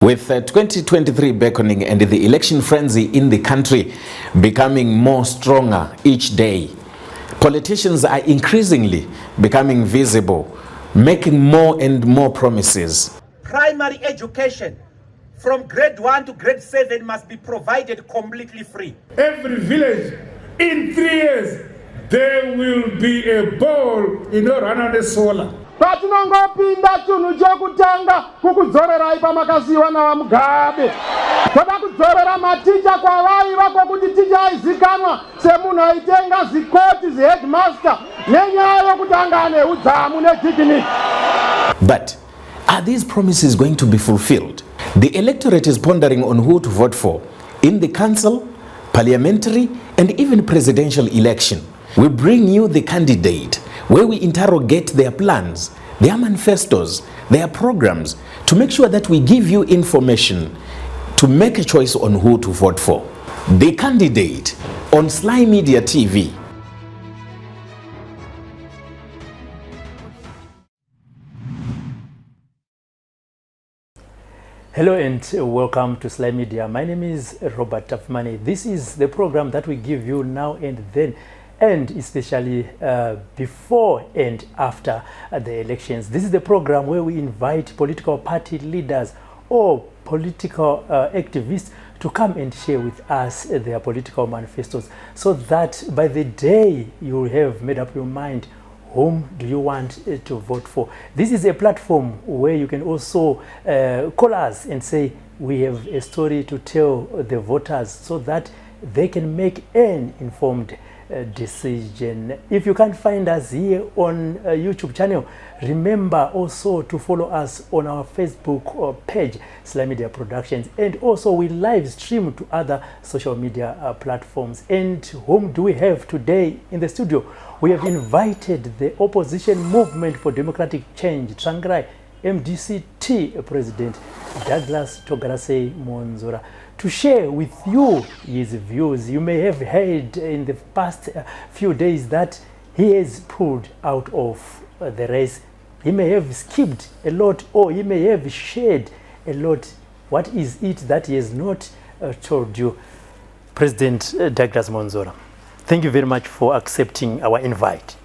With 2023 beckoning and the election frenzy in the country becoming more stronger each day, politicians are increasingly becoming visible, making more and more promises. Primary education from grade 1 to grade 7 must be provided completely free. Every village, in 3 years, there will be a ball in Orana solar. Patinongopinda tunhu chekutanga kukudzorerai pamakaziwa navamugabe. Toda kudzorera maticha kwavaiva kwokuti ticha aizikanwa semunhu aitenga zikoti zheadmaster nenyaya yokuti anga ane udzamu nejikiniki. But are these promises going to be fulfilled? The electorate is pondering on who to vote for in the council, parliamentary, and even presidential election. We bring you the candidate, where we interrogate their plans, their manifestos, their programs, to make sure that we give you information to make a choice on who to vote for. The candidate on Sly Media TV. Hello and welcome to Sly Media. My name is Robert Tafmani. This is the program that we give you now and then, and especially before and after the elections. This is the program where we invite political party leaders or political activists to come and share with us their political manifestos, so that by the day you have made up your mind whom do you want to vote for. This is a platform where you can also call us and say we have a story to tell the voters, so that they can make an informed decision. If you can't find us here on YouTube channel, remember also to follow us on our Facebook page, Sly Media Productions, and also we live stream to other social media platforms. And whom do we have today in the studio? We have invited the Opposition Movement for Democratic Change, Tsvangirai MDCT President Douglas Togarase Mwonzora, to share with you his views. You may have heard in the past few days that he has pulled out of the race. He may have skipped a lot, or he may have shared a lot. What is it that he has not told you? President Douglas Mwonzora, thank you very much for accepting our invite.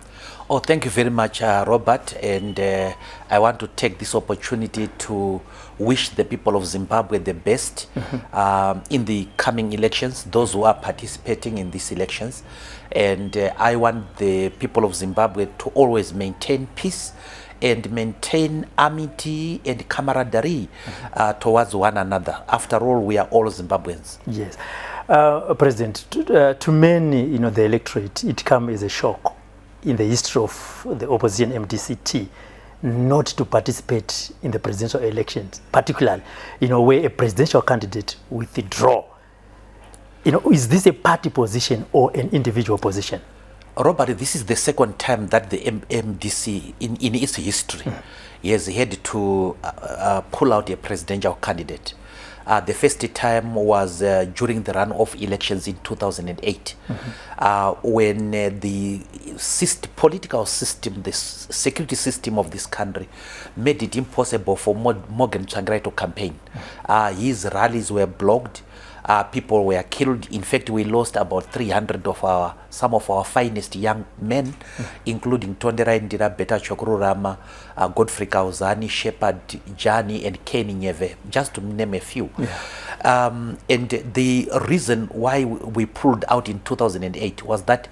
Oh, thank you very much, Robert. And I want to take this opportunity to wish the people of Zimbabwe the best in the coming elections, those who are participating in these elections. And I want the people of Zimbabwe to always maintain peace and maintain amity and camaraderie towards one another. After all, we are all Zimbabweans. Yes. President, to many, the electorate, it comes as a shock in the history of the opposition MDCT not to participate in the presidential elections, particularly, where a presidential candidate withdraw. Is this a party position or an individual position? Robert, this is the second time that the MDC in its history has had to pull out a presidential candidate. The first time was during the runoff elections in 2008, when the political system, the security system of this country made it impossible for Morgan Tsvangirai to campaign. His rallies were blocked. People were killed. In fact, we lost about 300 of some of our finest young men, including Tondera Ndira, Beta Chokururama, Godfrey Kauzani, Shepard Jani, and Kenny Nyeve, just to name a few. And the reason why we pulled out in 2008 was that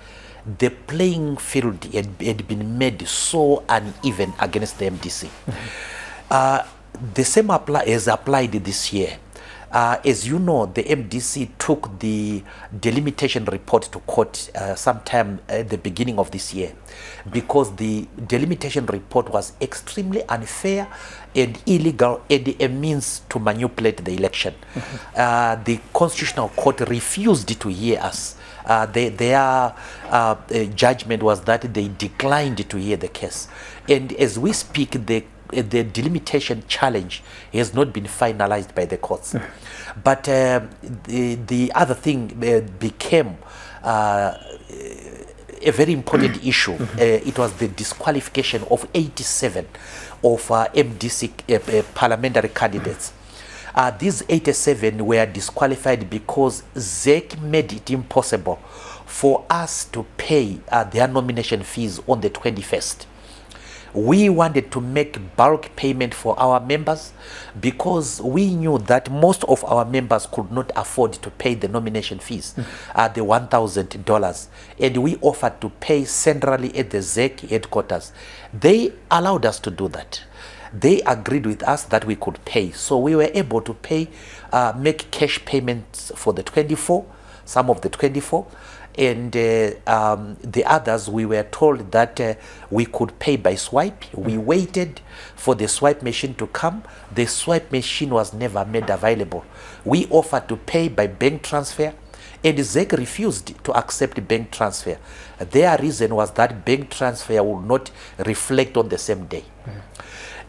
the playing field had been made so uneven against the MDC. The same is applied this year. As you know, the MDC took the delimitation report to court sometime at the beginning of this year, because the delimitation report was extremely unfair and illegal and a means to manipulate the election. The Constitutional Court refused to hear us. Their judgment was that they declined to hear the case. And as we speak, the delimitation challenge has not been finalized by the courts. But the other thing became a very important issue. It was the disqualification of 87 of MDC parliamentary candidates. These 87 were disqualified because ZEC made it impossible for us to pay their nomination fees on the 21st. We wanted to make bulk payment for our members because we knew that most of our members could not afford to pay the nomination fees, the $1,000, and we offered to pay centrally at the ZEC headquarters. They allowed us to do that. They agreed with us that we could pay, so we were able to pay, make cash payments for the 24, some of the 24, and the others we were told that we could pay by swipe. We waited for the swipe machine to come. The swipe machine was never made available. We offered to pay by bank transfer, and ZEC refused to accept bank transfer. Their reason was that bank transfer would not reflect on the same day.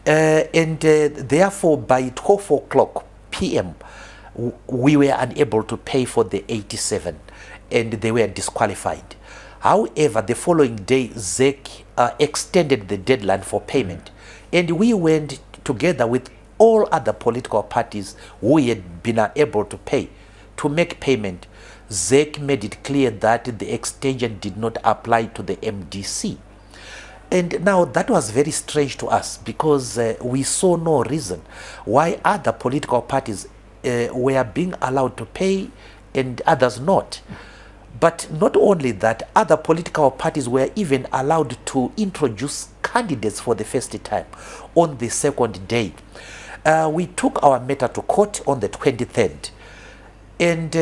Therefore by 12 o'clock p.m. we were unable to pay for the 87, and they were disqualified. However, the following day, ZEC extended the deadline for payment, and we went together with all other political parties who had been unable to pay to make payment. ZEC made it clear that the extension did not apply to the MDC. And now that was very strange to us because we saw no reason why other political parties were being allowed to pay and others not. But not only that, other political parties were even allowed to introduce candidates for the first time on the second day. We took our matter to court on the 23rd, and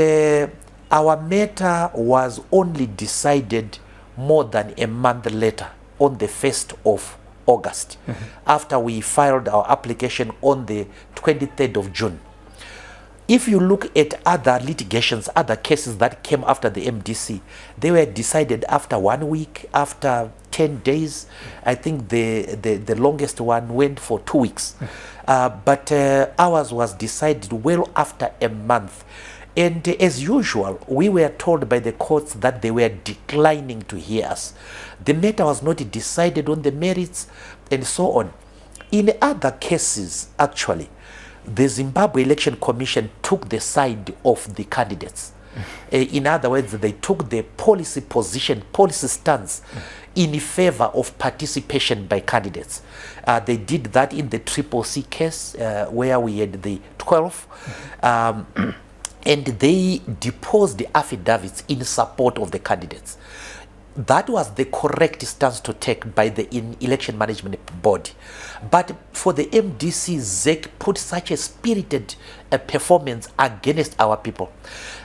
our matter was only decided more than a month later, on the 1st of August, after we filed our application on the 23rd of June. If you look at other litigations, other cases that came after the MDC, they were decided after 1 week, after 10 days. I think the longest one went for 2 weeks. But ours was decided well after a month. And as usual, we were told by the courts that they were declining to hear us. The matter was not decided on the merits and so on. In other cases, actually, the Zimbabwe Election Commission took the side of the candidates. In other words, they took the policy position, policy stance in favor of participation by candidates. They did that in the Triple C case, where we had the 12. And they deposed the affidavits in support of the candidates. That was the correct stance to take by the election management body. But for the MDC, ZEC put such a spirited performance against our people.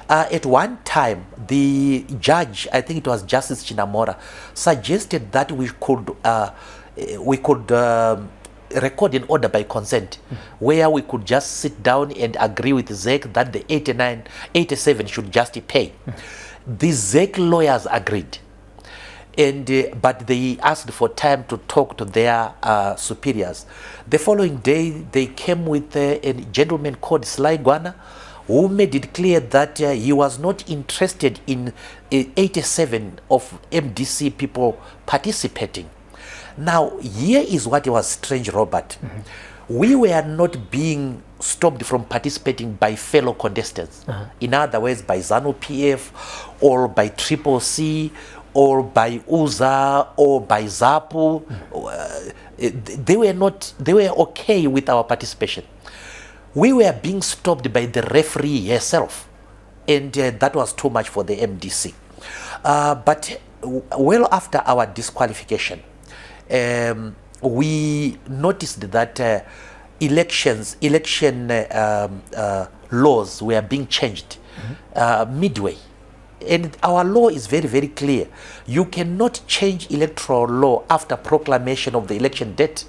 At one time, the judge, I think it was Justice Chinamora, suggested that we could record an order by consent, where we could just sit down and agree with ZEC that the 87 should just pay. The ZEC lawyers agreed, and but they asked for time to talk to their superiors. The following day, they came with a gentleman called Sly Media, who made it clear that he was not interested in 87 of MDC people participating. Now, here is what was strange, Robert. We were not being stopped from participating by fellow contestants. In other words, by ZANU-PF, or by Triple C, or by UZA, or by ZAPU. They were okay with our participation. We were being stopped by the referee herself, and that was too much for the MDC. But well after our disqualification, we noticed that election laws were being changed midway. And our law is very, very clear. You cannot change electoral law after proclamation of the election date,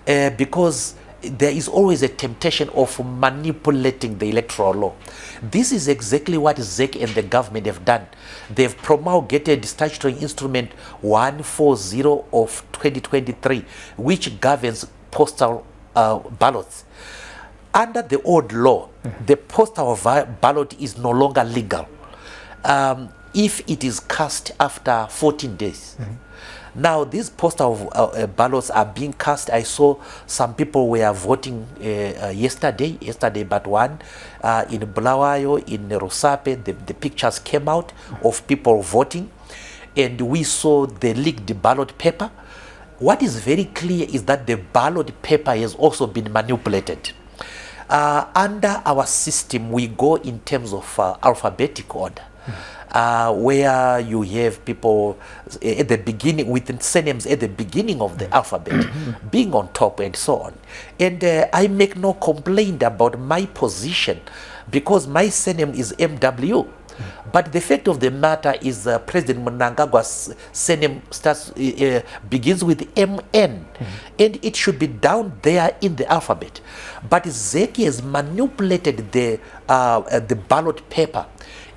because there is always a temptation of manipulating the electoral law. This is exactly what ZEC and the government have done. They've promulgated statutory instrument 140 of 2023, which governs postal ballots. Under the old law, the postal ballot is no longer legal if it is cast after 14 days. Now, these postal ballots are being cast. I saw some people were voting yesterday but one, in Bulawayo, in Rusape, the pictures came out of people voting, and we saw the leaked ballot paper. What is very clear is that the ballot paper has also been manipulated. Under our system, we go in terms of alphabetic order, where you have people at the beginning with surnames at the beginning of the alphabet being on top and so on. And I make no complaint about my position because my surname is MW. But the fact of the matter is President Mnangagwa's surname begins with MN, and it should be down there in the alphabet. But Zeki has manipulated the ballot paper,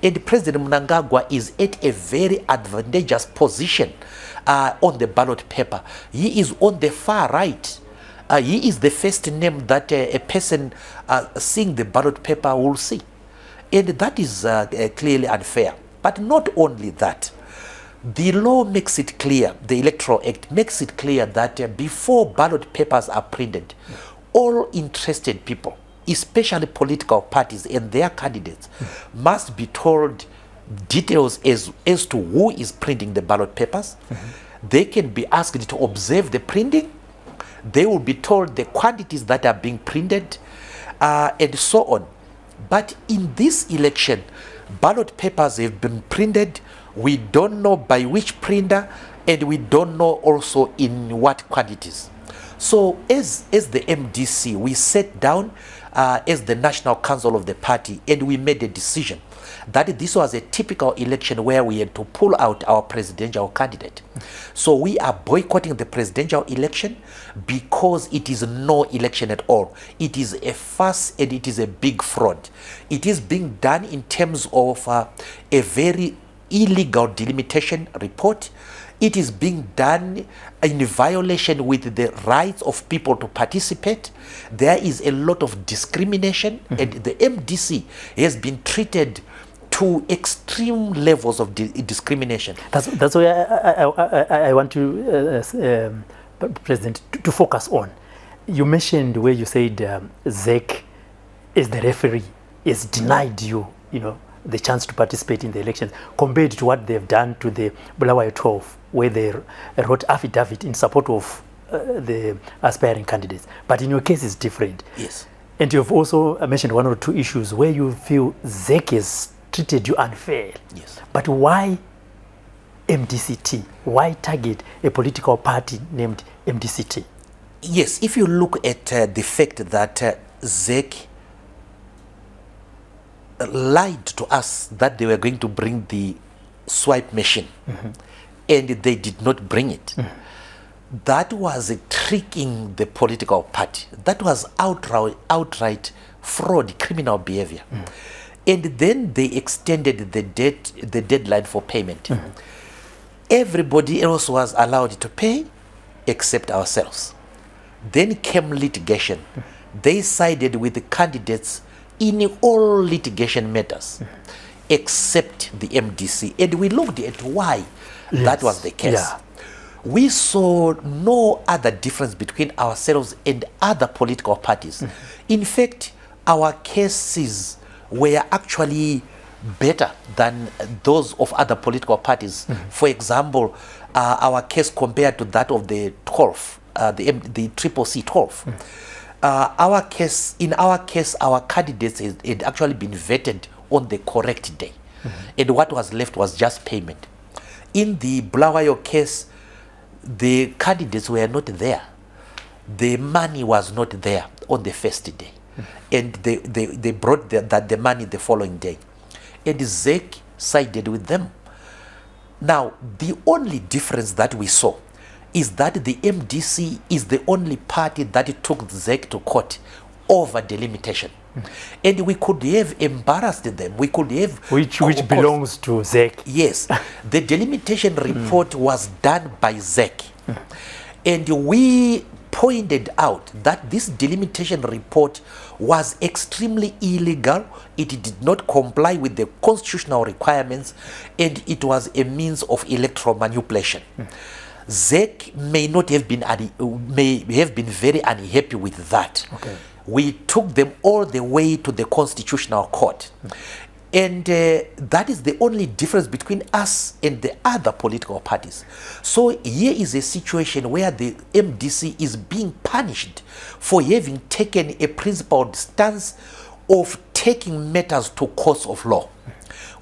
and President Mnangagwa is at a very advantageous position on the ballot paper. He is on the far right. He is the first name that a person seeing the ballot paper will see. And that is clearly unfair. But not only that, the law makes it clear, the Electoral Act makes it clear that before ballot papers are printed, all interested people, especially political parties and their candidates, must be told details as to who is printing the ballot papers. They can be asked to observe the printing. They will be told the quantities that are being printed, and so on. But in this election, ballot papers have been printed. We don't know by which printer, and we don't know also in what quantities. So as the MDC, we sat down as the National Council of the party, and we made a decision that this was a typical election where we had to pull out our presidential candidate. So we are boycotting the presidential election because it is no election at all. It is a farce and it is a big fraud. It is being done in terms of a very illegal delimitation report. It is being done in violation with the rights of people to participate. There is a lot of discrimination, and the MDC has been treated to extreme levels of discrimination. That's why I want to, President, to focus on. You mentioned where you said ZEC is the referee, is denied you, the chance to participate in the elections compared to what they've done to the Bulawayo 12, where they wrote affidavit in support of the aspiring candidates. But in your case, it's different. Yes. And you've also mentioned one or two issues where you feel ZEC has treated you unfair. Yes. But why MDCT? Why target a political party named MDCT? Yes, if you look at the fact that ZEC lied to us that they were going to bring the swipe machine, and they did not bring it. That was tricking the political party. That was outright fraud, criminal behavior. And then they extended the deadline for payment. Everybody else was allowed to pay except ourselves. Then came litigation. They sided with the candidates in all litigation matters except the MDC. And we looked at why that was the case. Yeah. We saw no other difference between ourselves and other political parties. In fact, our cases were actually better than those of other political parties. For example, our case compared to that of the 12, the CCC 12. In our case, our candidates had actually been vetted on the correct day. And what was left was just payment. In the Bulawayo case, the candidates were not there. The money was not there on the first day. And they brought the money the following day. And ZEC sided with them. Now, the only difference that we saw is that the MDC is the only party that took ZEC to court over delimitation. And we could have embarrassed them. We could have... Which belongs to ZEC. Yes. The delimitation report was done by ZEC. And we pointed out that this delimitation report was extremely illegal. It did not comply with the constitutional requirements, and it was a means of electoral manipulation. ZEC may not have been very unhappy with that. Okay. We took them all the way to the Constitutional Court. And that is the only difference between us and the other political parties. So here is a situation where the MDC is being punished for having taken a principled stance of taking matters to courts of law.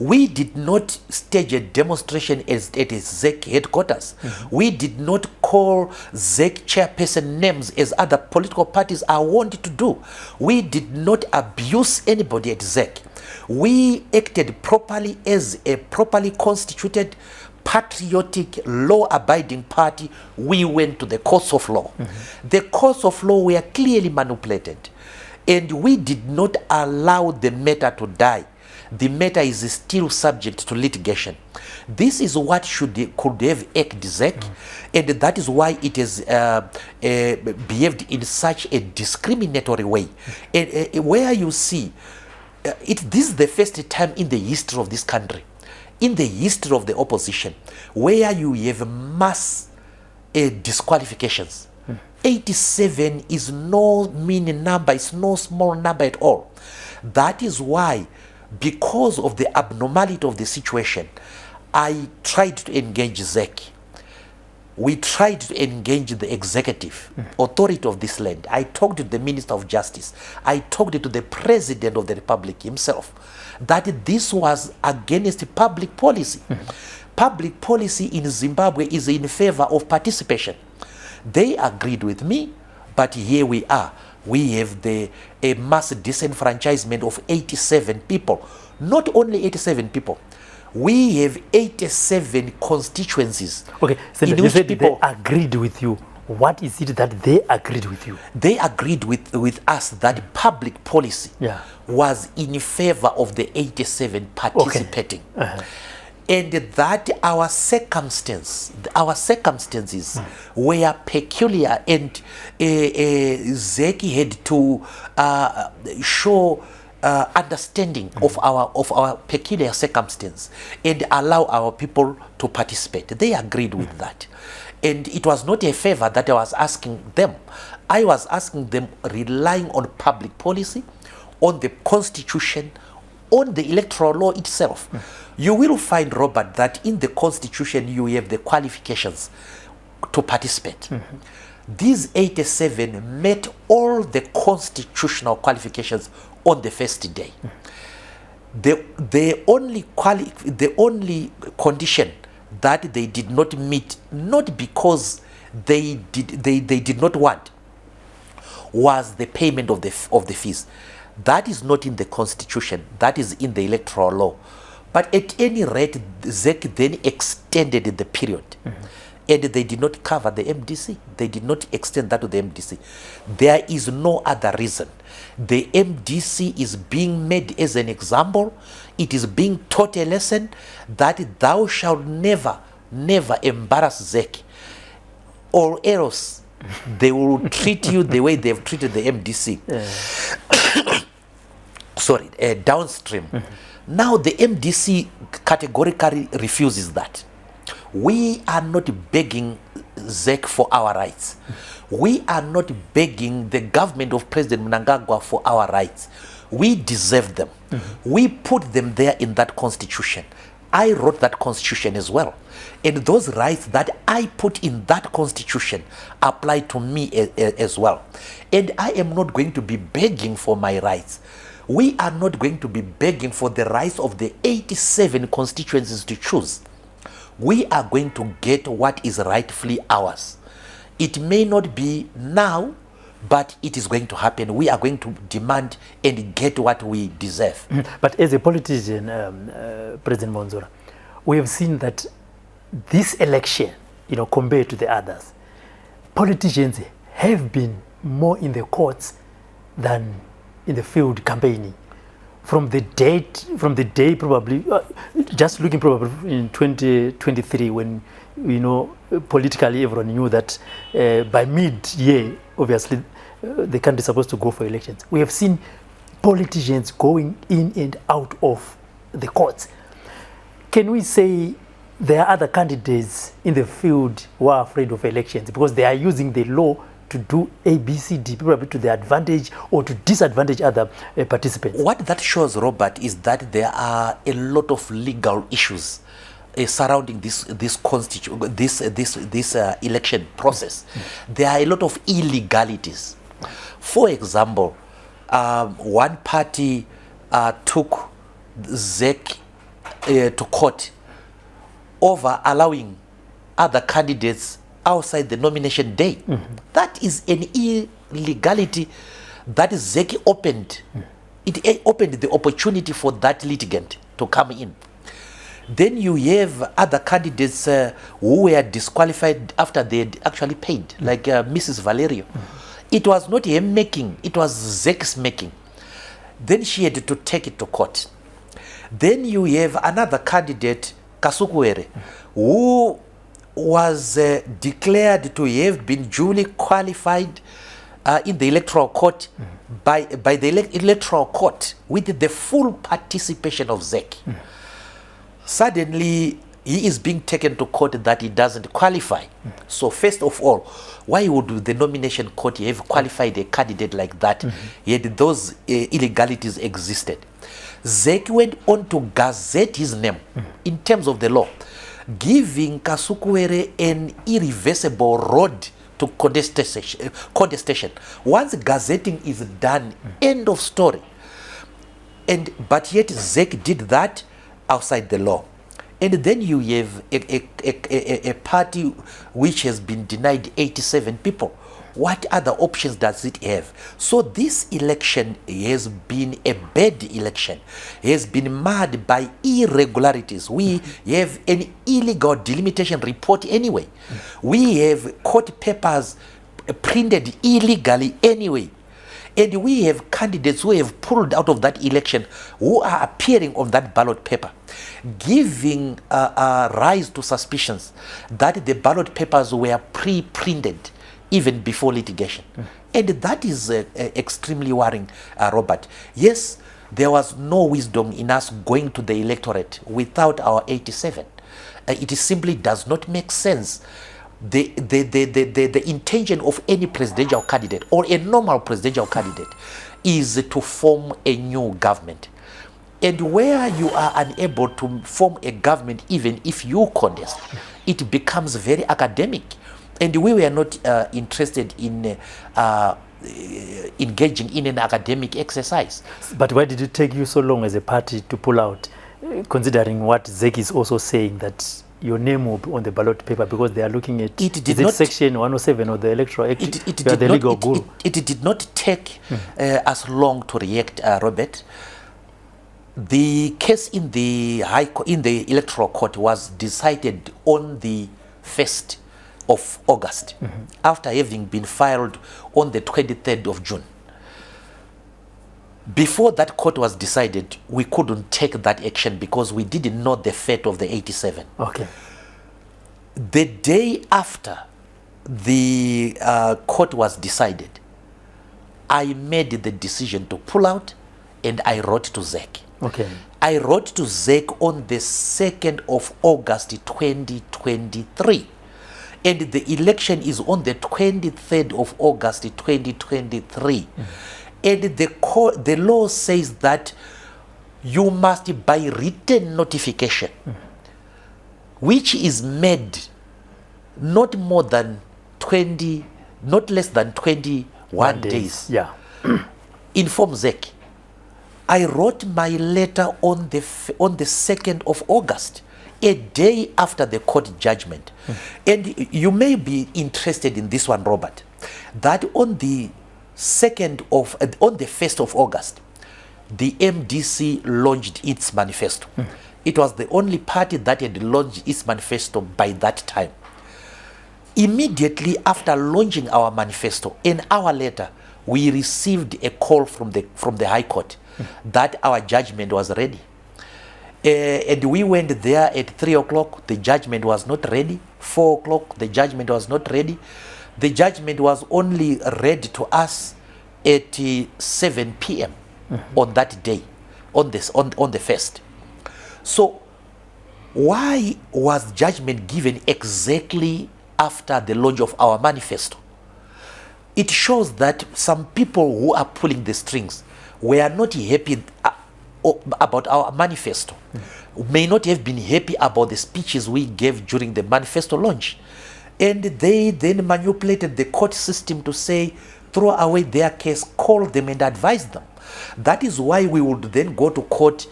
We did not stage a demonstration at ZEC headquarters. We did not call ZEC chairperson names as other political parties are wanted to do. We did not abuse anybody at ZEC. We acted properly as a properly constituted, patriotic, law-abiding party. We went to the courts of law. The courts of law were clearly manipulated, and we did not allow the matter to die. The matter is still subject to litigation. This is what could have acted ZEC, and that is why it has behaved in such a discriminatory way. Where you see, this is the first time in the history of this country, in the history of the opposition, where you have mass disqualifications. 87 is no mean number, it's no small number at all. That is why, because of the abnormality of the situation, I tried to engage ZEC. We tried to engage the executive authority of this land. I talked to the Minister of Justice. I talked to the President of the Republic himself, that this was against public policy. Public policy in Zimbabwe is in favor of participation. They agreed with me, but here we are. We have a mass disenfranchisement of 87 people. Not only 87 people. We have 87 constituencies. Okay, so in you which said people they agreed with you. What is it that they agreed with you? They agreed with us that public policy was in favor of the 87 participating. Okay. And that our circumstances were peculiar, and ZEC had to show understanding of our peculiar circumstance and allow our people to participate. They agreed with that. And it was not a favor that I was asking them. I was asking them relying on public policy, on the constitution, on the electoral law itself. You will find, Robert, that in the constitution you have the qualifications to participate. These 87 met all the constitutional qualifications on the first day. The only condition that they did not meet, not because they did not want, was the payment of the fees. That is not in the constitution. That is in the electoral law. But at any rate, ZEC then extended the period. And they did not cover the MDC. They did not extend that to the MDC. There is no other reason. The MDC is being made as an example. It is being taught a lesson that thou shalt never embarrass ZEC, or else they will treat you the way they've treated the MDC. Sorry, downstream. Now the MDC categorically refuses that. We are not begging ZEC for our rights. We are not begging the government of President Mnangagwa for our rights. We deserve them. We put them there in that constitution. I wrote that constitution as well. And those rights that I put in that constitution apply to me as well. And I am not going to be begging for my rights. We are not going to be begging for the rights of the 87 constituencies to choose. We are going to get what is rightfully ours. It may not be now, but it is going to happen. We are going to demand and get what we deserve. But as a politician, President Mwonzora, we have seen that this election, compared to the others, politicians have been more in the courts than in the field campaigning. From the day probably, just looking probably in 2023, when politically everyone knew that by mid-year, obviously, the country is supposed to go for elections. We have seen politicians going in and out of the courts. Can we say there are other candidates in the field who are afraid of elections because they are using the law to do ABCD, probably to their advantage or to disadvantage other participants. What that shows, Robert, is that there are a lot of legal issues surrounding this election process. There are a lot of illegalities. For example, one party took ZEC to court over allowing other candidates outside the nomination day. That is an illegality that ZEC opened. It opened the opportunity for that litigant to come in. Then you have other candidates who were disqualified after they had actually paid, like Mrs. Valerio. It was not him making, it was ZEC's making. Then she had to take it to court. Then you have another candidate, Kasukuere, who was declared to have been duly qualified in the electoral court by the electoral court with the full participation of ZEC. Suddenly, he is being taken to court that he doesn't qualify. So first of all, why would the nomination court have qualified a candidate like that? Yet those illegalities existed. ZEC went on to gazette his name in terms of the law, giving Kasukuere an irreversible road to contestation. Once gazetting is done, end of story. But yet ZEC did that outside the law. And then you have a party which has been denied 87 people. What other options does it have? So this election has been a bad election, has been marred by irregularities. We have an illegal delimitation report anyway. We have court papers printed illegally anyway. And we have candidates who have pulled out of that election who are appearing on that ballot paper, giving rise to suspicions that the ballot papers were pre-printed even before litigation. And that is extremely worrying, Robert. Yes, there was no wisdom in us going to the electorate without our 87. It simply does not make sense. The intention of any presidential candidate or a normal presidential candidate is to form a new government. And where you are unable to form a government, even if you contest, it becomes very academic. And we were not interested in engaging in an academic exercise. But why did it take you so long as a party to pull out, considering what ZEC is also saying, that your name will be on the ballot paper because they are looking at section 107 of the electoral act? It did not take us long to react, Robert. The case in the electoral court was decided on the 1st of August, after having been filed on the 23rd of June. Before that court was decided, we couldn't take that action because we didn't know the fate of the 87. Okay. The day after the court was decided, I made the decision to pull out, and I wrote to ZEC. Okay. I wrote to ZEC on the 2nd of August 2023. And the election is on the 23rd of August 2023. And the law says that you must, by written notification, which is made not less than 21 days, inform ZEC. I wrote my letter on the 2nd of August, a day after the court judgment. And you may be interested in this one, Robert, that on the 1st of August, the MDC launched its manifesto. It was the only party that had launched its manifesto by that time. Immediately after launching our manifesto, an hour later, we received a call from the High Court that our judgment was ready. And we went there at 3 o'clock, the judgment was not ready. 4 o'clock, the judgment was not ready. The judgment was only read to us at 7 p.m. on that day, on the 1st. So why was judgment given exactly after the launch of our manifesto? It shows that some people who are pulling the strings were not happy about our manifesto, may not have been happy about the speeches we gave during the manifesto launch. And they then manipulated the court system to say, throw away their case, call them and advise them. That is why we would then go to court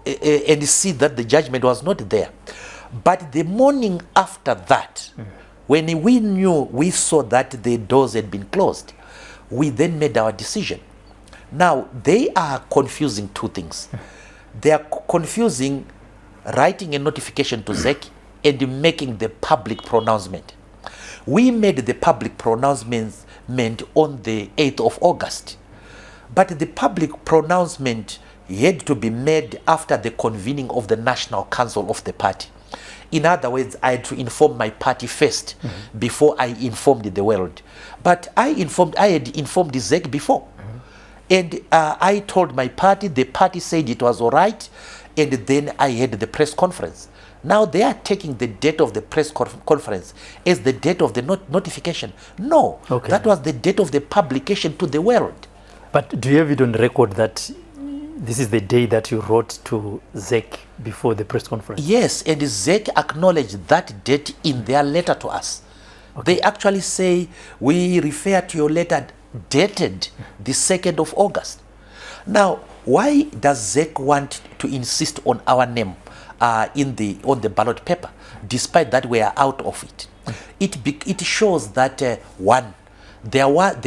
and see that the judgment was not there. But the morning after that, when we saw that the doors had been closed, we then made our decision. Now, they are confusing two things. They are confusing writing a notification to ZEC and making the public pronouncement. We made the public pronouncement on the 8th of August. But the public pronouncement had to be made after the convening of the National Council of the party. In other words, I had to inform my party first before I informed the world. But I had informed the ZEC before. And I told my party, the party said it was all right, and then I had the press conference. Now they are taking the date of the press conference as the date of the notification. No, that was the date of the publication to the world. But do you have it on record that this is the day that you wrote to ZEC before the press conference? Yes, and ZEC acknowledged that date in their letter to us. They actually say, we refer to your letter dated the 2nd of August. Now, why does ZEC want to insist on our name on the ballot paper, despite that we are out of it? It shows that one, they had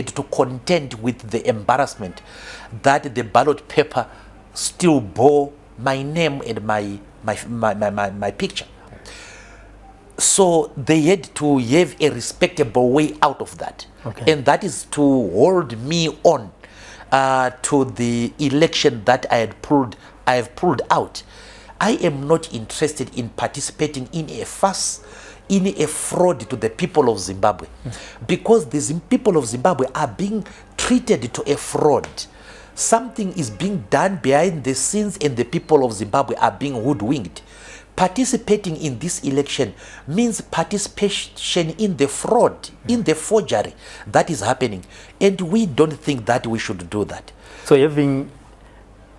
to contend with the embarrassment that the ballot paper still bore my name and my picture. So they had to have a respectable way out of that. And that is to hold me on to the election that I have pulled out. I am not interested in participating in a farce, in a fraud to the people of Zimbabwe, because the people of Zimbabwe are being treated to a fraud. Something is being done behind the scenes and the people of Zimbabwe are being hoodwinked. Participating in this election means participation in the fraud, in the forgery that is happening. And we don't think that we should do that. So having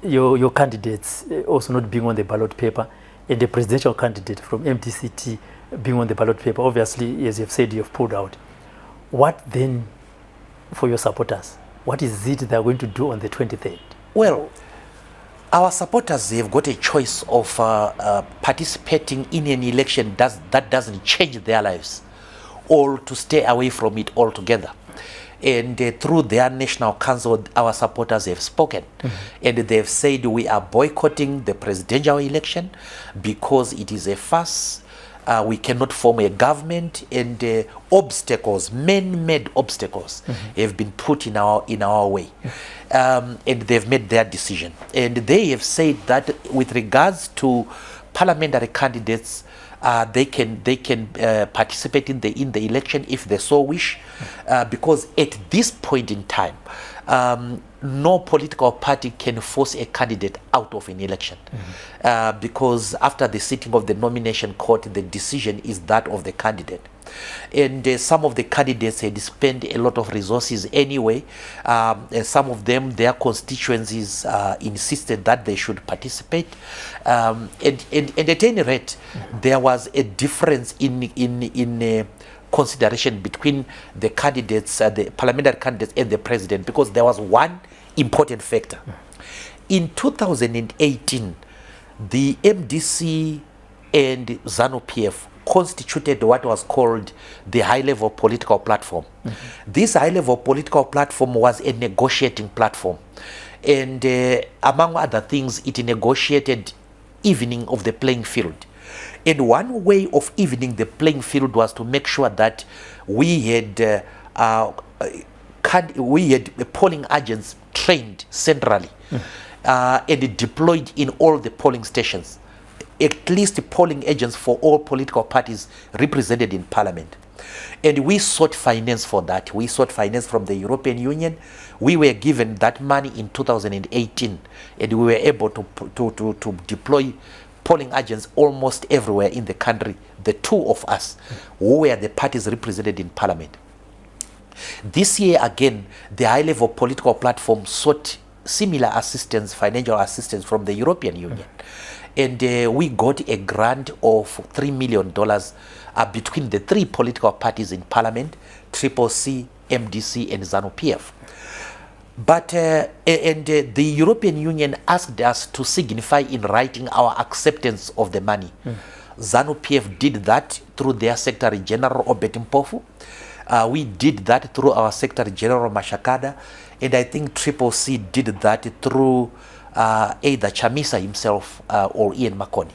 your candidates also not being on the ballot paper and the presidential candidate from MDCT being on the ballot paper, obviously, as you've said, you've pulled out. What then for your supporters? What is it they're going to do on the 23rd? Well, our supporters have got a choice of participating in an election that doesn't change their lives, or to stay away from it altogether. And through their national council, our supporters have spoken. And they've said we are boycotting the presidential election because it is a farce. We cannot form a government, and obstacles, man-made obstacles, have been put in our way. And they've made their decision. And they have said that with regards to parliamentary candidates, they can participate in the election if they so wish, because at this point in time, no political party can force a candidate out of an election, because after the sitting of the nomination court, the decision is that of the candidate. And some of the candidates had spent a lot of resources anyway. And some of them, their constituencies insisted that they should participate. And at any rate, there was a difference in consideration between the candidates, the parliamentary candidates and the president, because there was one important factor. In 2018, the MDC and ZANU-PF constituted what was called the high-level political platform. This high-level political platform was a negotiating platform. And among other things, it negotiated evening of the playing field. And one way of evening the playing field was to make sure that we had polling agents trained centrally and deployed in all the polling stations, at least polling agents for all political parties represented in parliament. And we sought finance for that. We sought finance from the European Union. We were given that money in 2018, and we were able to deploy polling agents almost everywhere in the country, the two of us who were the parties represented in Parliament. This year again, the high-level political platform sought similar assistance, financial assistance from the European Union. And we got a grant of $3 million between the three political parties in Parliament, CCC, MDC, and ZANU-PF. But the European Union asked us to signify in writing our acceptance of the money. ZANU-PF did that through their Secretary General, Obet Mpofu. We did that through our Secretary General, Mashakada. And I think CCC did that through either Chamisa himself or Ian Makoni.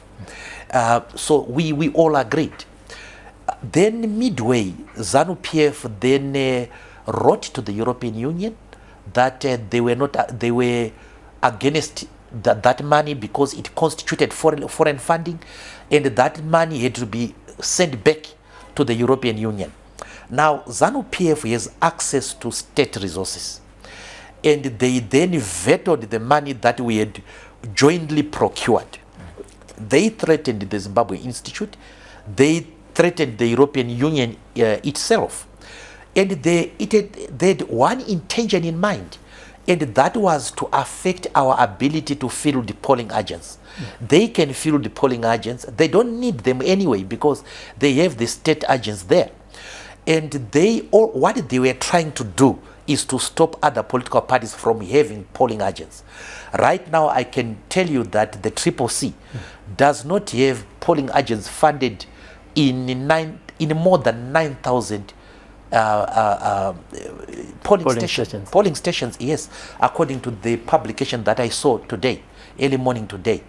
So we all agreed. Then midway, ZANU-PF then wrote to the European Union that they were against that money because it constituted foreign funding, and that money had to be sent back to the European Union. Now, ZANU-PF has access to state resources, and they then vetoed the money that we had jointly procured. They threatened the Zimbabwe Institute, they threatened the European Union itself, and they had one intention in mind, and that was to affect our ability to field the polling agents. They can field the polling agents. They don't need them anyway because they have the state agents there. And what they were trying to do is to stop other political parties from having polling agents. Right now, I can tell you that the CCC does not have polling agents funded in more than 9,000 polling stations, yes, according to the publication that I saw today, early morning today.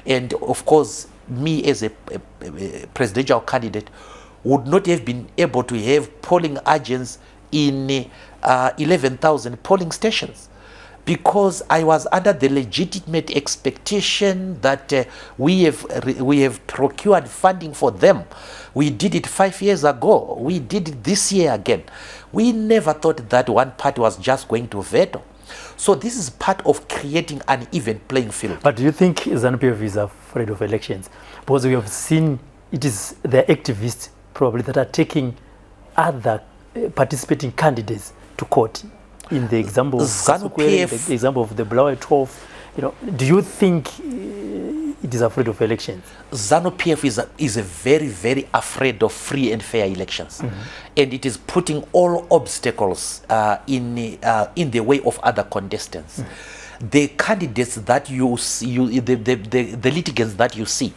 And of course, me as a presidential candidate would not have been able to have polling agents in 11,000 polling stations, because I was under the legitimate expectation that we have procured funding for them. We did it 5 years ago. We did it this year again. We never thought that one party was just going to veto. So this is part of creating an even playing field. But do you think ZANU-PF is afraid of elections? Because we have seen it is the activists probably that are taking other participating candidates to court. In the example of ZANU-PF, the example of the Blaue 12, do you think it is afraid of elections? ZANU-PF is a very, very afraid of free and fair elections, and it is putting all obstacles in the way of other contestants. The candidates that you see, the litigants that you see,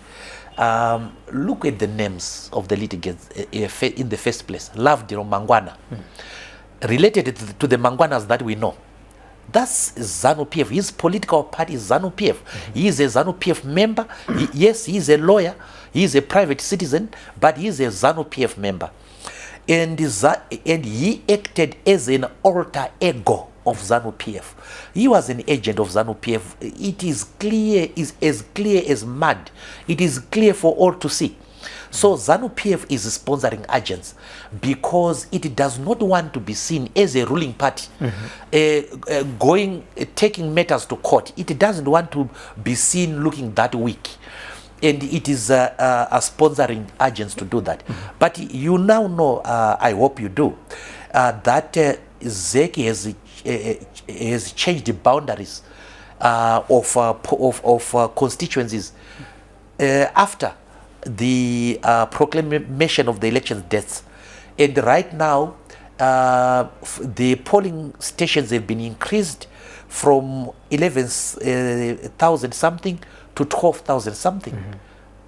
look at the names of the litigants in the first place. Lavdiro Mangwana, related to the Mangwanas that we know. That's ZANU-PF. His political party is ZANU-PF. He is a ZANU-PF member. Yes, he is a lawyer. He is a private citizen, but he is a ZANU-PF member. And he acted as an alter ego of ZANU-PF. He was an agent of ZANU-PF. It is clear, is as clear as mud. It is clear for all to see. So ZANU-PF is sponsoring agents because it does not want to be seen as a ruling party, taking matters to court. It doesn't want to be seen looking that weak. And it is sponsoring agents to do that. But you now know, I hope you do, that ZEC has changed the boundaries of constituencies after the proclamation of the election dates. And right now, the polling stations have been increased from 11,000 something to 12,000 something,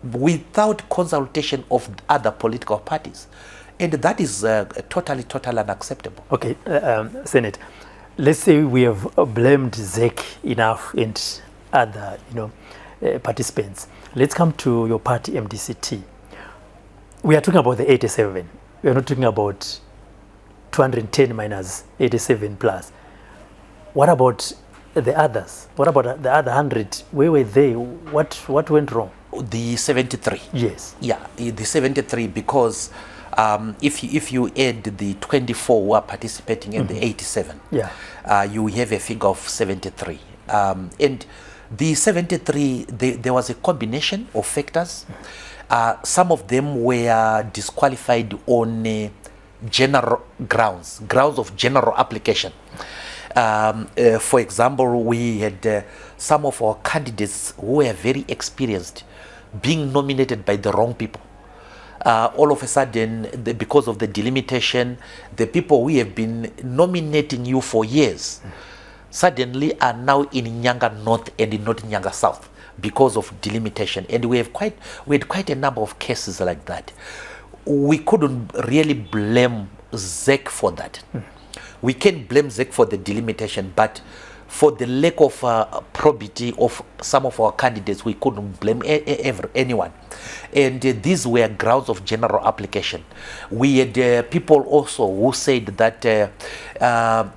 without consultation of other political parties. And that is totally unacceptable. Okay, Senate, let's say we have blamed ZEC enough and other participants. Let's come to your party, MDCT. We are talking about the 87. We are not talking about 210 minus 87 plus. What about the others? What about the other 100? Where were they? What went wrong? The 73. Yes. Yeah, the 73, because if you add the 24 who are participating and the 87, you have a figure of 73. And the 73, there was a combination of factors. Some of them were disqualified on general grounds of general application. For example, we had some of our candidates who were very experienced being nominated by the wrong people. All of a sudden, because of the delimitation, the people we have been nominating you for years suddenly are now in Nyanga North and not Nyanga South because of delimitation. And we had quite a number of cases like that. We couldn't really blame ZEC for that. We can blame ZEC for the delimitation, but for the lack of probity of some of our candidates, we couldn't blame anyone. And these were grounds of general application. We had people also who said that,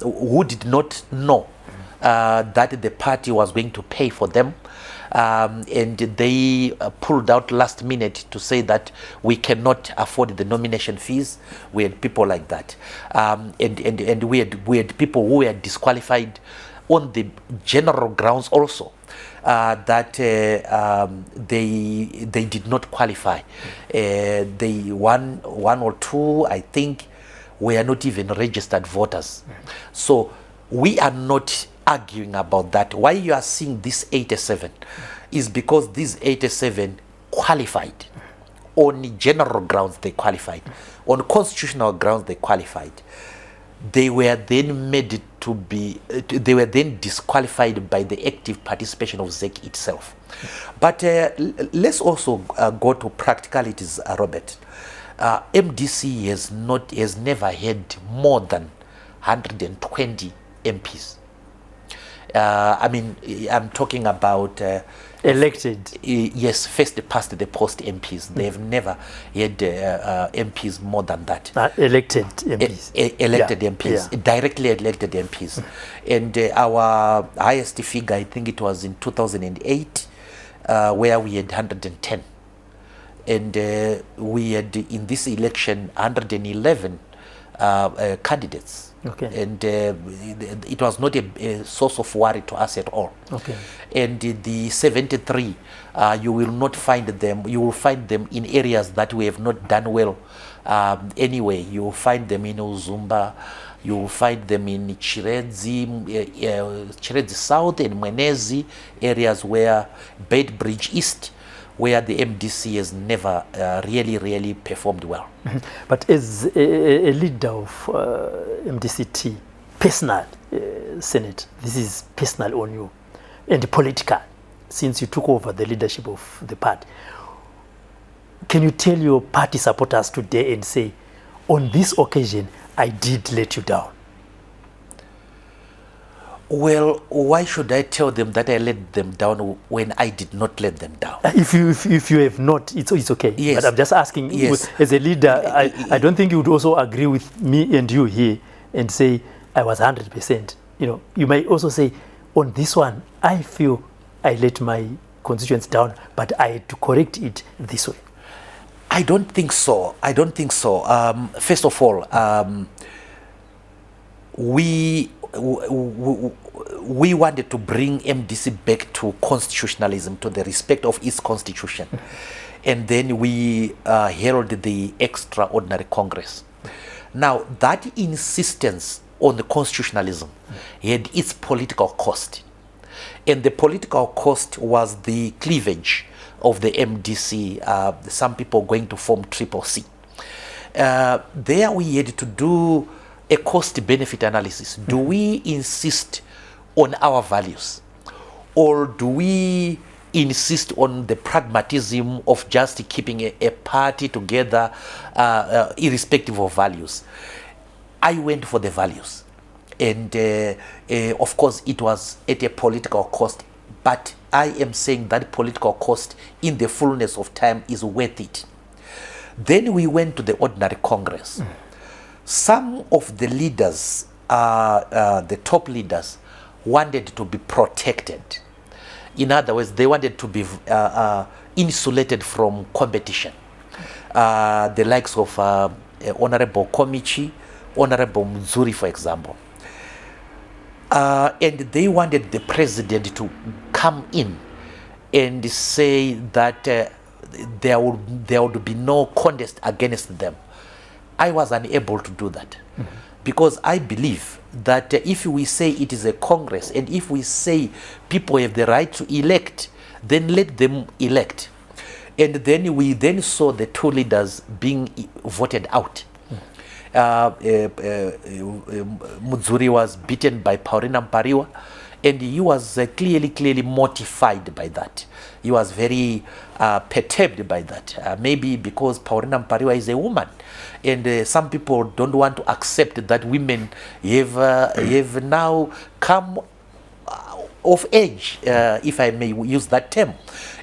who did not know that the party was going to pay for them. And they pulled out last minute to say that we cannot afford the nomination fees. We had people like that. And we had people who were disqualified on the general grounds also, that they did not qualify. They one or two, I think, were not even registered voters. So we are not arguing about that. Why you are seeing this 87 is because these 87 qualified. On general grounds they qualified. On constitutional grounds they qualified. They were then made to be, they were then disqualified by the active participation of ZEC itself. But let's also go to practicalities, Robert. MDC has never had more than 120 MPs. I mean, I'm talking about elected. Yes, first past the post MPs. They've never had MPs more than that. Elected MPs. Elected MPs, directly elected MPs. And our highest figure, I think it was in 2008, where we had 110. And we had in this election 111 candidates. Okay. And it was not a source of worry to us at all. Okay. And the 73, you will not find them. You will find them in areas that we have not done well. Anyway, you will find them in Uzumba. You will find them in Chiredzi South and Mwenezi, areas where Bedbridge East, where the MDC has never really performed well. But as a leader of MDCT, personal, Senate, this is personal on you, and political, since you took over the leadership of the party. Can you tell your party supporters today and say, on this occasion, I did let you down? Well, why should I tell them that I let them down when I did not let them down? If you have not, it's okay. Yes. But I'm just asking, yes, as a leader, I don't think you would also agree with me and you here and say I was 100%. You know, you might also say, on this one, I feel I let my constituents down, but I had to correct it this way. I don't think so. I don't think so. First of all, we wanted to bring MDC back to constitutionalism, to the respect of its constitution. And then we held the extraordinary Congress. Now, that insistence on the constitutionalism had its political cost. And the political cost was the cleavage of the MDC, some people going to form CCC. There we had to do a cost-benefit analysis. Do we insist on our values, or do we insist on the pragmatism of just keeping a party together irrespective of values? I went for the values, and of course it was at a political cost, but I am saying that political cost in the fullness of time is worth it. Then we went to the ordinary Congress. Some of the leaders, the top leaders, wanted to be protected. In other words, they wanted to be insulated from competition. The likes of Honorable Komichi, Honorable Mzuri, for example. And they wanted the president to come in and say that there would be no contest against them. I was unable to do that because I believe that if we say it is a Congress and if we say people have the right to elect, then let them elect. And then we then saw the two leaders being voted out. Mzuri was beaten by Paulina Mpariwa, and he was clearly mortified by that. He was very perturbed by that. Maybe because Paulina Mpariwa is a woman, and some people don't want to accept that women have now come of age, if I may use that term.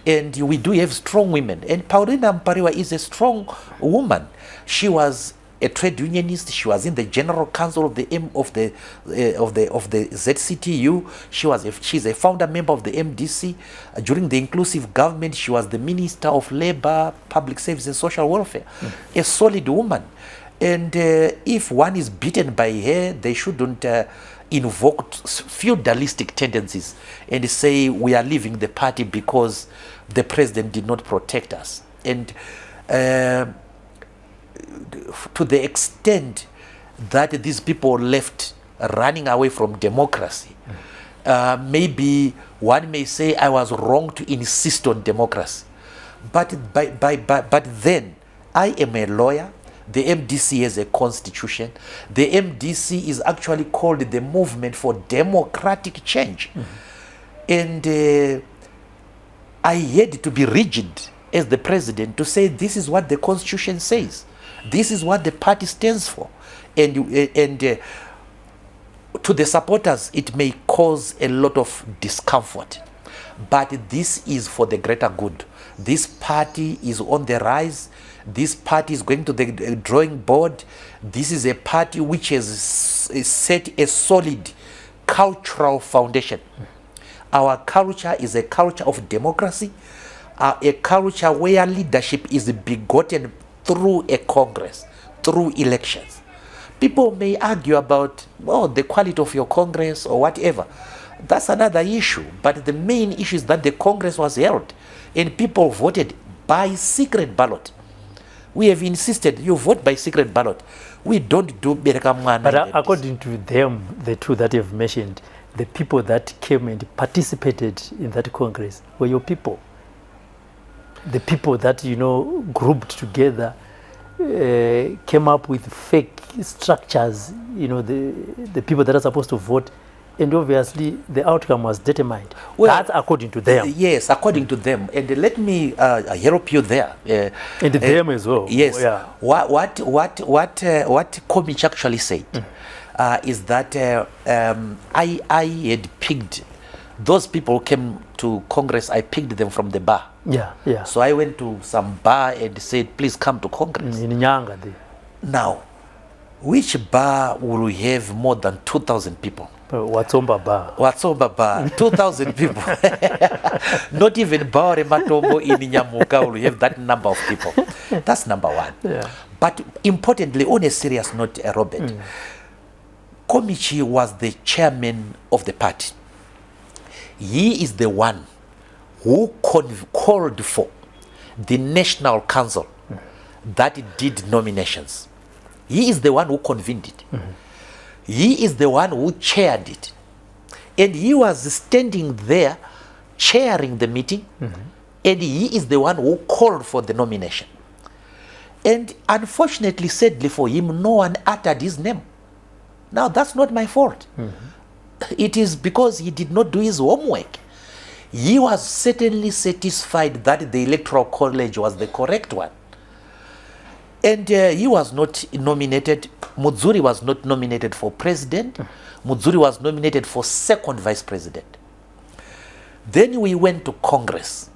And we do have strong women, and Paulina Mpariwa is a strong woman. She was a trade unionist. She was in the General Council of the ZCTU. She's a founder member of the MDC. During the inclusive government, she was the Minister of Labor, Public Service and Social Welfare. A solid woman. And if one is beaten by her, they shouldn't invoke feudalistic tendencies and say we are leaving the party because the president did not protect us. And to the extent that these people left running away from democracy, maybe one may say I was wrong to insist on democracy. But then I am a lawyer. The MDC has a constitution. The MDC is actually called the Movement for Democratic Change. And I had to be rigid as the president to say this is what the constitution says. This is what the party stands for. And to the supporters, it may cause a lot of discomfort. But this is for the greater good. This party is on the rise. This party is going to the drawing board. This is a party which has set a solid cultural foundation. Our culture is a culture of democracy, a culture where leadership is begotten through a Congress, through elections. People may argue about, well, the quality of your Congress or whatever. That's another issue. But the main issue is that the Congress was held and people voted by secret ballot. We have insisted you vote by secret ballot. We don't do Berekamwana. But according to them, the two that you've mentioned, the people that came and participated in that Congress were your people. The people that, you know, grouped together, came up with fake structures, you know, the people that are supposed to vote, and obviously the outcome was determined. Well, that's according to them. Yes, according to them. And let me help you there. And them as well. Yes. Yeah. What Komich actually said is that I had picked those people who came to Congress. I picked them from the bar. Yeah, yeah. So I went to some bar and said, please come to Congress. In Nyanga. Now, which bar will have more than 2,000 people? Watsomba bar. Watsomba bar, 2,000 people. Not even Baore Matombo in Nyamuka will have that number of people. That's number one. Yeah. But importantly, on a serious note, Robert, Komichi was the chairman of the party. He is the one who called for the National Council that did nominations. He is the one who convened it. He is the one who chaired it. And he was standing there chairing the meeting, and he is the one who called for the nomination. And unfortunately, sadly for him, no one uttered his name. Now, that's not my fault. It is because he did not do his homework. He was certainly satisfied that the Electoral College was the correct one. And he was not nominated. Mzuri was not nominated for president. Mzuri was nominated for second vice president. Then we went to Congress.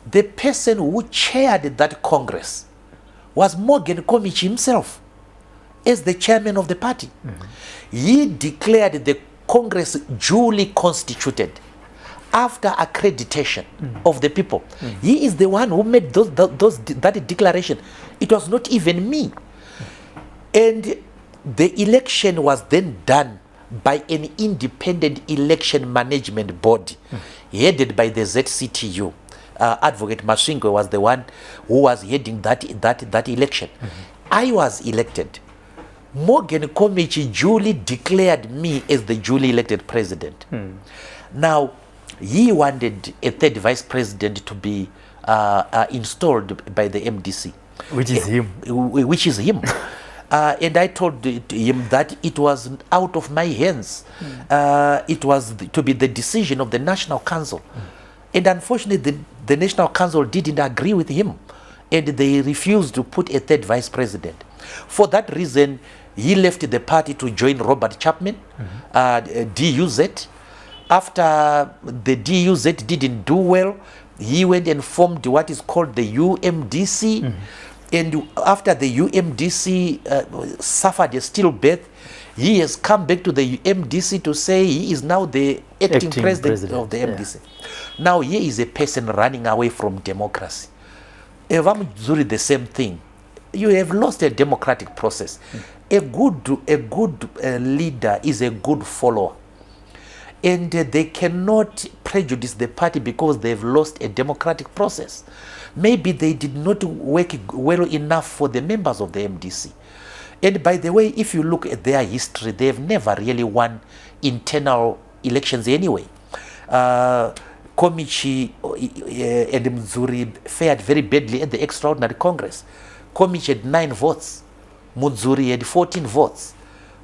The person who chaired that Congress was Morgan Komichi himself as the chairman of the party. He declared the Congress duly constituted after accreditation of the people. He is the one who made that declaration. It was not even me. And the election was then done by an independent election management body headed by the ZCTU. Advocate Masingwe was the one who was heading that election. I was elected. Morgan Komichi duly declared me as the duly elected president. Now, he wanted a third vice president to be installed by the MDC. Which is him. Which is him. And I told him that it was out of my hands. It was to be the decision of the National Council. And unfortunately, the National Council didn't agree with him. And they refused to put a third vice president. For that reason, he left the party to join Robert Chapman, DUZ. After the DUZ didn't do well, he went and formed what is called the UMDC. And after the UMDC suffered a stillbirth, he has come back to the MDC to say he is now the acting president of the MDC. Now here is a person running away from democracy. Evam Zuri, the same thing. You have lost a democratic process. A good leader is a good follower. And they cannot prejudice the party because they've lost a democratic process. Maybe they did not work well enough for the members of the MDC. And by the way, if you look at their history, they've never really won internal elections anyway. Komichi and Mzuri fared very badly at the Extraordinary Congress. Komichi had 9 votes. Mzuri had 14 votes.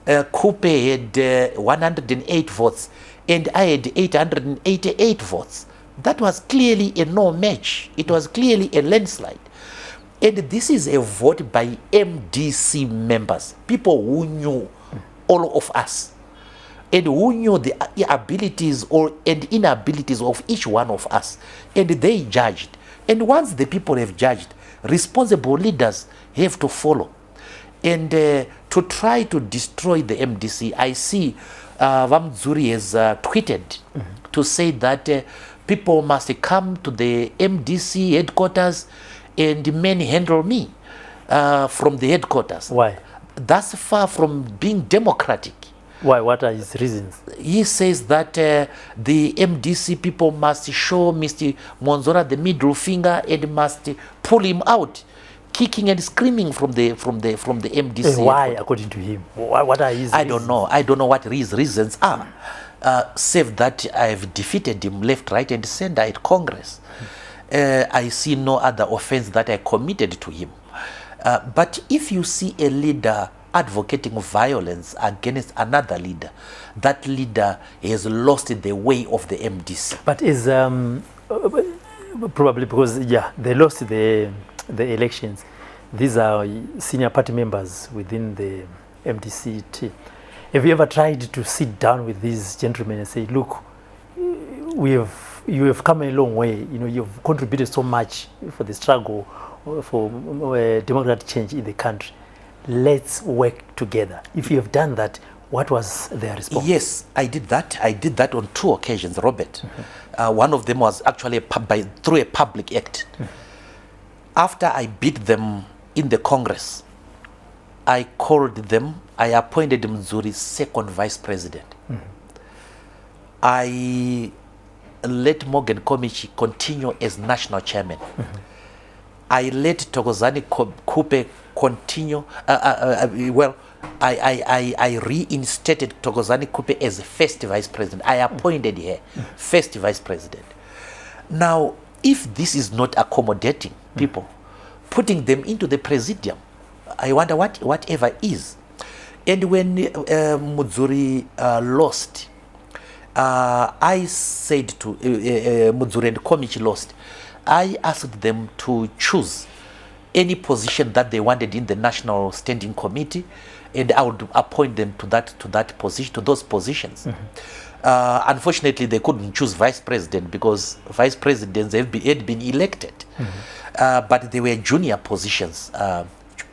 Kupe had 108 votes. And I had 888 votes. That was clearly a no match. It was clearly a landslide. And this is a vote by MDC members, people who knew all of us, and who knew the abilities and inabilities of each one of us. And they judged. And once the people have judged, responsible leaders have to follow. And to try to destroy the MDC, I see Vamzuri has tweeted to say that people must come to the MDC headquarters and manhandle me from the headquarters. Why? That's far from being democratic. Why? What are his reasons? He says that the MDC people must show Mr. Mwonzora the middle finger and must pull him out, kicking and screaming from the MDC. Why, according to him? What are his reasons? I don't know. I don't know what his reasons are. Save that I've defeated him left, right, and center at Congress. I see no other offense that I committed to him. But if you see a leader advocating violence against another leader, that leader has lost the way of the MDC. But is probably because they lost the elections. These are senior party members within the MDC team. Have you ever tried to sit down with these gentlemen and say, look, you have come a long way, you've contributed so much for the struggle for democratic change in the country. Let's work together. If you have done that, what was their response? Yes, I did that. I did that on 2 occasions, Robert. One of them was actually through a public act. After I beat them in the Congress, I called them, I appointed Mzuri second vice president. I let Morgan Komichi continue as national chairman. I let Thokozani Kupe continue. I reinstated Thokozani Kupe as first vice president. I appointed her first vice president. Now, if this is not accommodating people, putting them into the presidium, I wonder whatever is. And when Mzuri lost, I said to Mzuri and Komichi lost, I asked them to choose any position that they wanted in the National Standing Committee, and I would appoint them to that position, to those positions. Unfortunately, they couldn't choose vice president because vice presidents had been elected, but they were junior positions.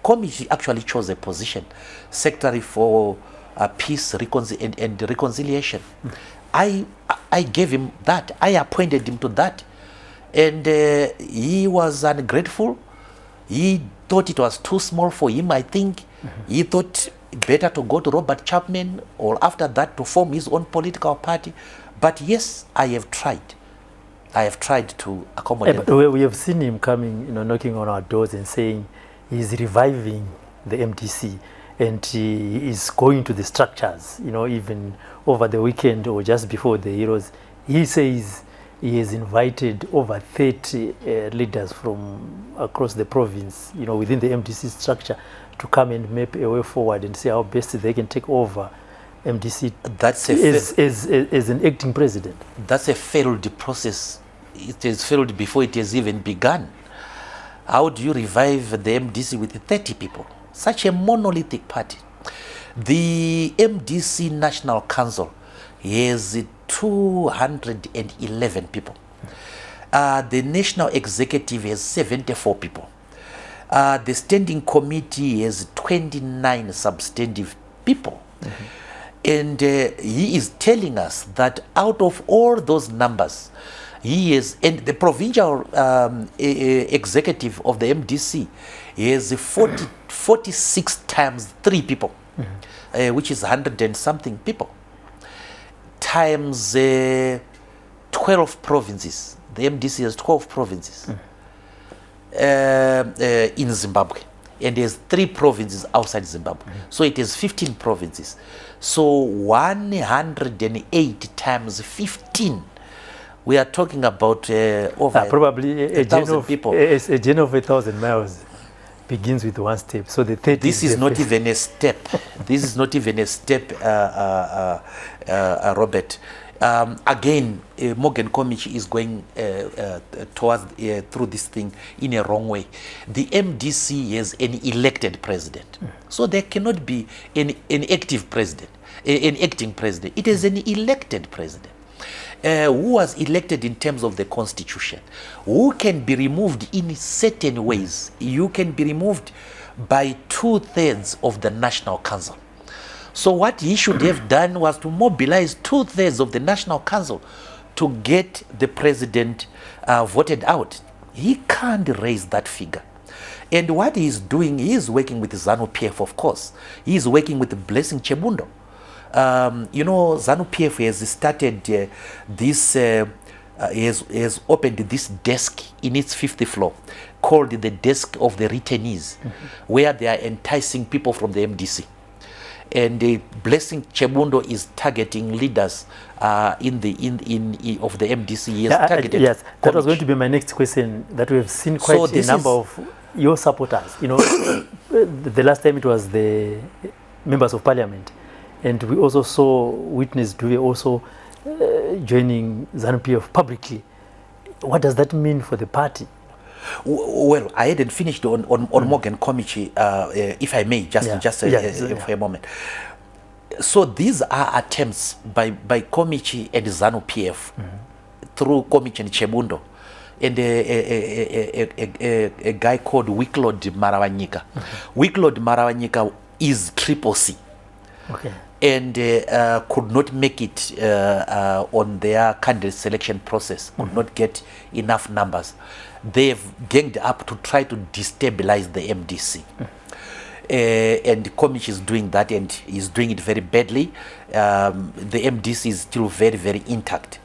Committee actually chose a position, Secretary for Peace and Reconciliation. I gave him that. I appointed him to that. And he was ungrateful. He thought it was too small for him. I think He thought better to go to Robert Chapman or after that to form his own political party. But yes, I have tried. I have tried to accommodate. But we have seen him coming, knocking on our doors and saying he's reviving the MDC and he is going to the structures, even over the weekend or just before the Heroes. He says he has invited over 30 leaders from across the province, within the MDC structure to come and map a way forward and see how best they can take over MDC as an acting president. That's a failed process. It has failed before it has even begun. How do you revive the MDC with 30 people? Such a monolithic party. The MDC National Council has 211 people. The National Executive has 74 people. The Standing Committee has 29 substantive people. And he is telling us that out of all those numbers, he is, and the provincial executive of the MDC is 46 times 3 people, which is 100 and something people, times 12 provinces. The MDC has 12 provinces in Zimbabwe, and there's 3 provinces outside Zimbabwe. So it is 15 provinces. So 108 times 15. We are talking about over probably a 1,000 people. A journey of 1,000 miles begins with one step. So the 30. This is not even a step. This is not even a step, Robert. Again, Morgan Komichi is going towards through this thing in a wrong way. The MDC is an elected president, so there cannot be an active president, an acting president. It is an elected president. Who was elected in terms of the constitution, who can be removed in certain ways. You can be removed by 2/3 of the National Council. So what he should have done was to mobilize 2/3 of the National Council to get the president voted out. He can't raise that figure. And what he's doing, he is working with ZANU-PF, of course. He is working with Blessing Chebundo. ZANU-PF has started this, has opened this desk in its 5th floor called the Desk of the Returnees, where they are enticing people from the MDC. And Blessing Chebundo is targeting leaders of the MDC. He has targeted yes, that was going to be my next question, that we have seen quite a number of your supporters. The last time it was the members of parliament. And we also saw Witness Dube also joining ZANU-PF publicly. What does that mean for the party? Well, I hadn't finished on Morgan Komichi, if I may, for a moment. So these are attempts by Komichi and ZANU-PF through Komichi and Chebundo and a guy called Wiklord Marawanyika. Wiklord Marawanyika is Triple C. Okay. And could not make it on their candidate selection process, could not get enough numbers. They've ganged up to try to destabilize the MDC. And Komichi is doing that, and he's doing it very badly. The MDC is still very, very intact.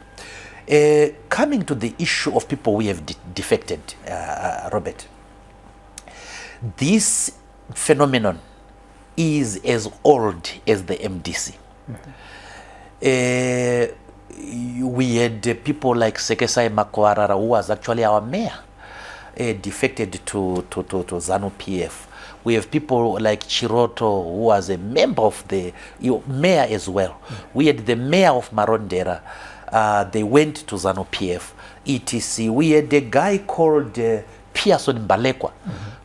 Coming to the issue of people we have defected, Robert, this phenomenon is as old as the MDC. We had people like Sekesai Makwarara, who was actually our mayor, defected to ZANU-PF. We have people like Chiroto, who was a member of the mayor as well. We had the mayor of Marondera. They went to ZANU-PF, etc. We had a guy called Pearson Balekwa.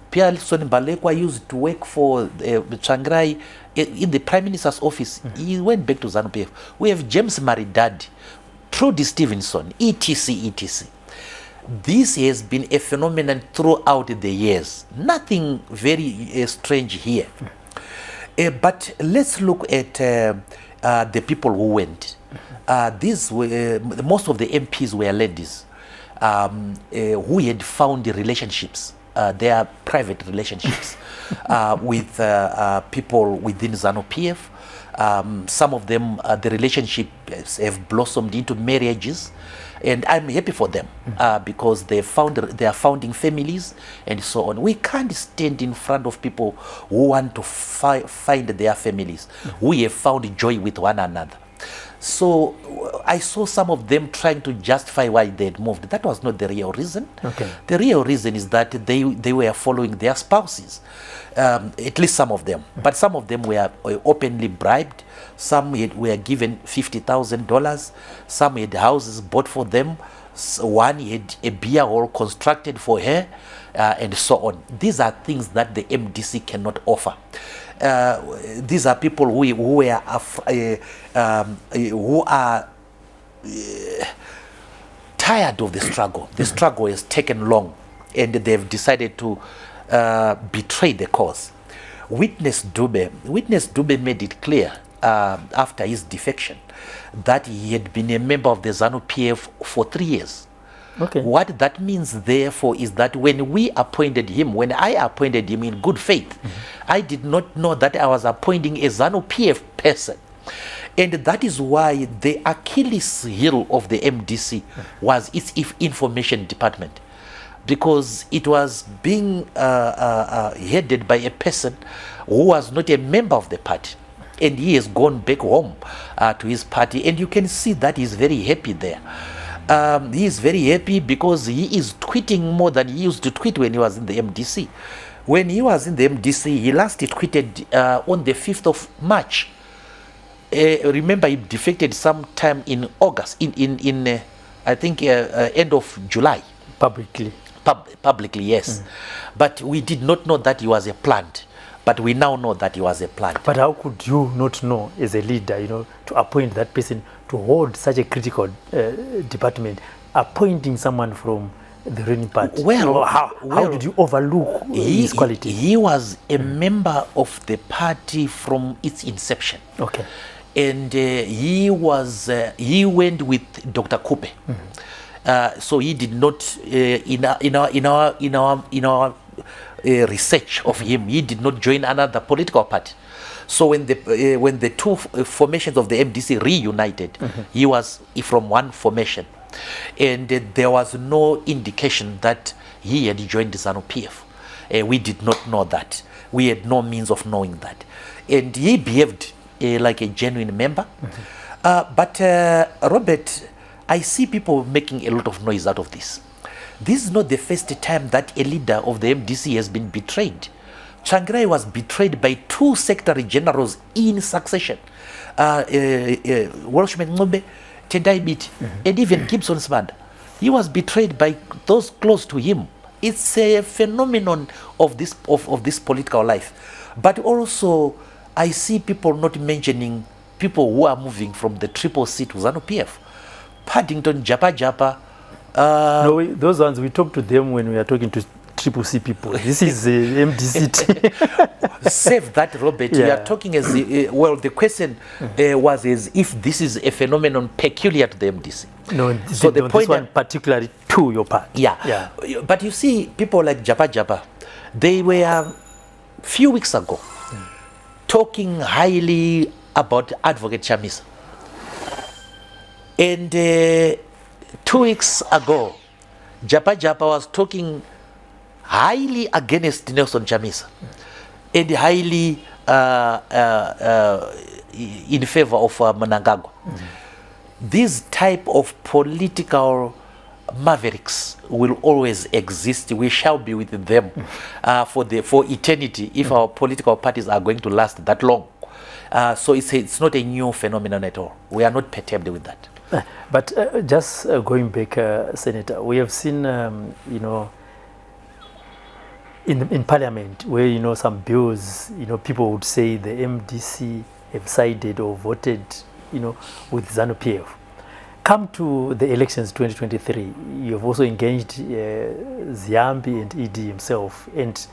Pearson Balekwa used to work for Tsvangirai in the Prime Minister's office. He went back to ZANU-PF. We have James Maridadi, Trudy Stevenson, etc. This has been a phenomenon throughout the years. Nothing very strange here. But let's look at the people who went. These were, most of the MPs were ladies who had found relationships their private relationships with people within ZANU-PF. Some of them, the relationships have blossomed into marriages, and I'm happy for them because they are founding families and so on. We can't stand in front of people who want to find their families, who have found joy with one another. So I saw some of them trying to justify why they had moved. That was not the real reason. Okay. The real reason is that they were following their spouses, at least some of them. But some of them were openly bribed. Some were given $50,000. Some had houses bought for them. One had a beer hall constructed for her, and so on. These are things that the MDC cannot offer. These are people who are tired of the struggle. The struggle has taken long, and they've decided to betray the cause. Witness Dube made it clear after his defection that he had been a member of the ZANU-PF for 3 years. Okay. What that means, therefore, is that when we appointed him, when I appointed him in good faith, I did not know that I was appointing a ZANU-PF person. And that is why the Achilles heel of the MDC was its information department, because it was being headed by a person who was not a member of the party. And he has gone back home to his party, and you can see that he's very happy there. He is very happy because he is tweeting more than he used to tweet when he was in the MDC. When he was in the MDC, he last tweeted on the 5th of March. Remember, he defected sometime in August, in I think end of July. Publicly. Publicly, yes. But we did not know that he was a plant. But we now know that he was a plant. But how could you not know, as a leader, to appoint that person to hold such a critical department, appointing someone from the ruling party? Well, how did you overlook his quality? He was a member of the party from its inception. Okay. And he went with Dr. Kupe. So he did not in our research of him, he did not join another political party. So when the two formations of the MDC reunited, he was from one formation, and there was no indication that he had joined the ZANU-PF. We did not know that. We had no means of knowing that, and he behaved like a genuine member. But Robert, I see people making a lot of noise out of this. This is not the first time that a leader of the MDC has been betrayed. Tsvangirai was betrayed by 2 secretary generals in succession. Welshman Ngombe, Tendai Biti, and even Gibson Sibanda. He was betrayed by those close to him. It's a phenomenon of this political life. But also, I see people not mentioning people who are moving from the triple C to ZANU-PF. Paddington, Japa. No, those ones, we talk to them when we are talking to triple C people. This is MDC. Save that, Robert. Yeah. We are talking as the question was as if this is a phenomenon peculiar to the MDC. No, so the point this one particularly to your party. Yeah. But you see, people like Japa, they were few weeks ago talking highly about Advocate Chamisa. And 2 weeks ago, Japa was talking highly against Nelson Chamisa and highly in favor of Mnangagwa. This type of political mavericks will always exist. We shall be with them for eternity if our political parties are going to last that long. So it's not a new phenomenon at all. We are not perturbed with that. But just going back, Senator, we have seen, in Parliament, where, some bills, people would say the MDC have sided or voted, with ZANU-PF. Come to the elections 2023, you have also engaged Ziambi and ED himself, and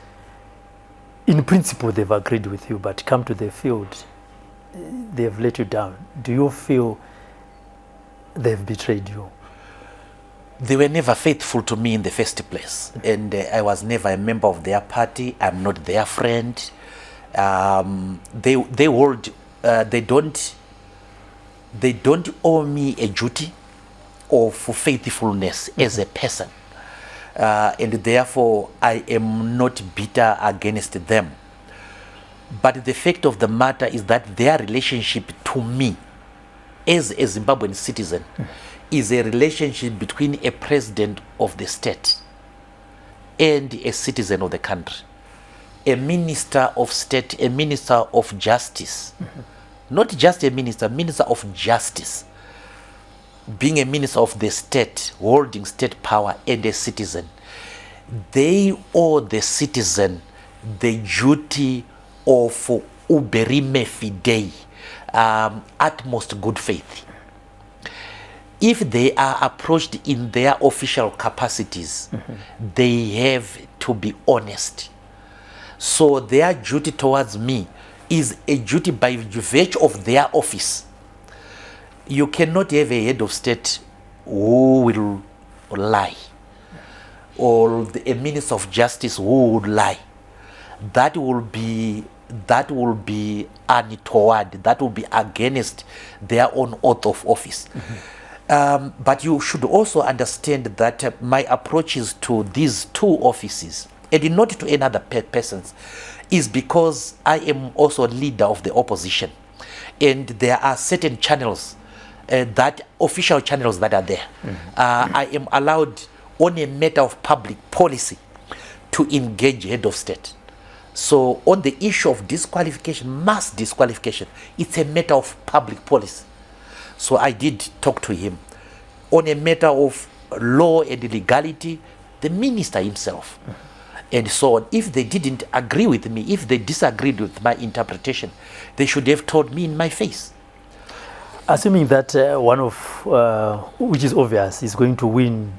in principle they've agreed with you, but come to the field, they have let you down. Do you feel they've betrayed you? They were never faithful to me in the first place, and I was never a member of their party. I'm not their friend. They don't owe me a duty of faithfulness as a person, and therefore I am not bitter against them. But the fact of the matter is that their relationship to me as a Zimbabwean citizen is a relationship between a president of the state and a citizen of the country, a minister of state, a minister of justice, not just a minister, minister of justice, being a minister of the state, holding state power, and a citizen. They owe the citizen the duty of uberime fidei, utmost good faith. If they are approached in their official capacities, they have to be honest. So their duty towards me is a duty by virtue of their office. You cannot have a head of state who will lie, or a minister of justice who would lie. That will be untoward. That will be against their own oath of office. But you should also understand that my approaches to these two offices, and not to any other persons, is because I am also a leader of the opposition, and there are certain channels, official channels that are there. I am allowed on a matter of public policy to engage head of state. So on the issue of disqualification, mass disqualification, it's a matter of public policy. So I did talk to him. On a matter of law and legality, the minister himself, and so on. If they didn't agree with me, if they disagreed with my interpretation, they should have told me in my face. Assuming that one of, which is obvious, is going to win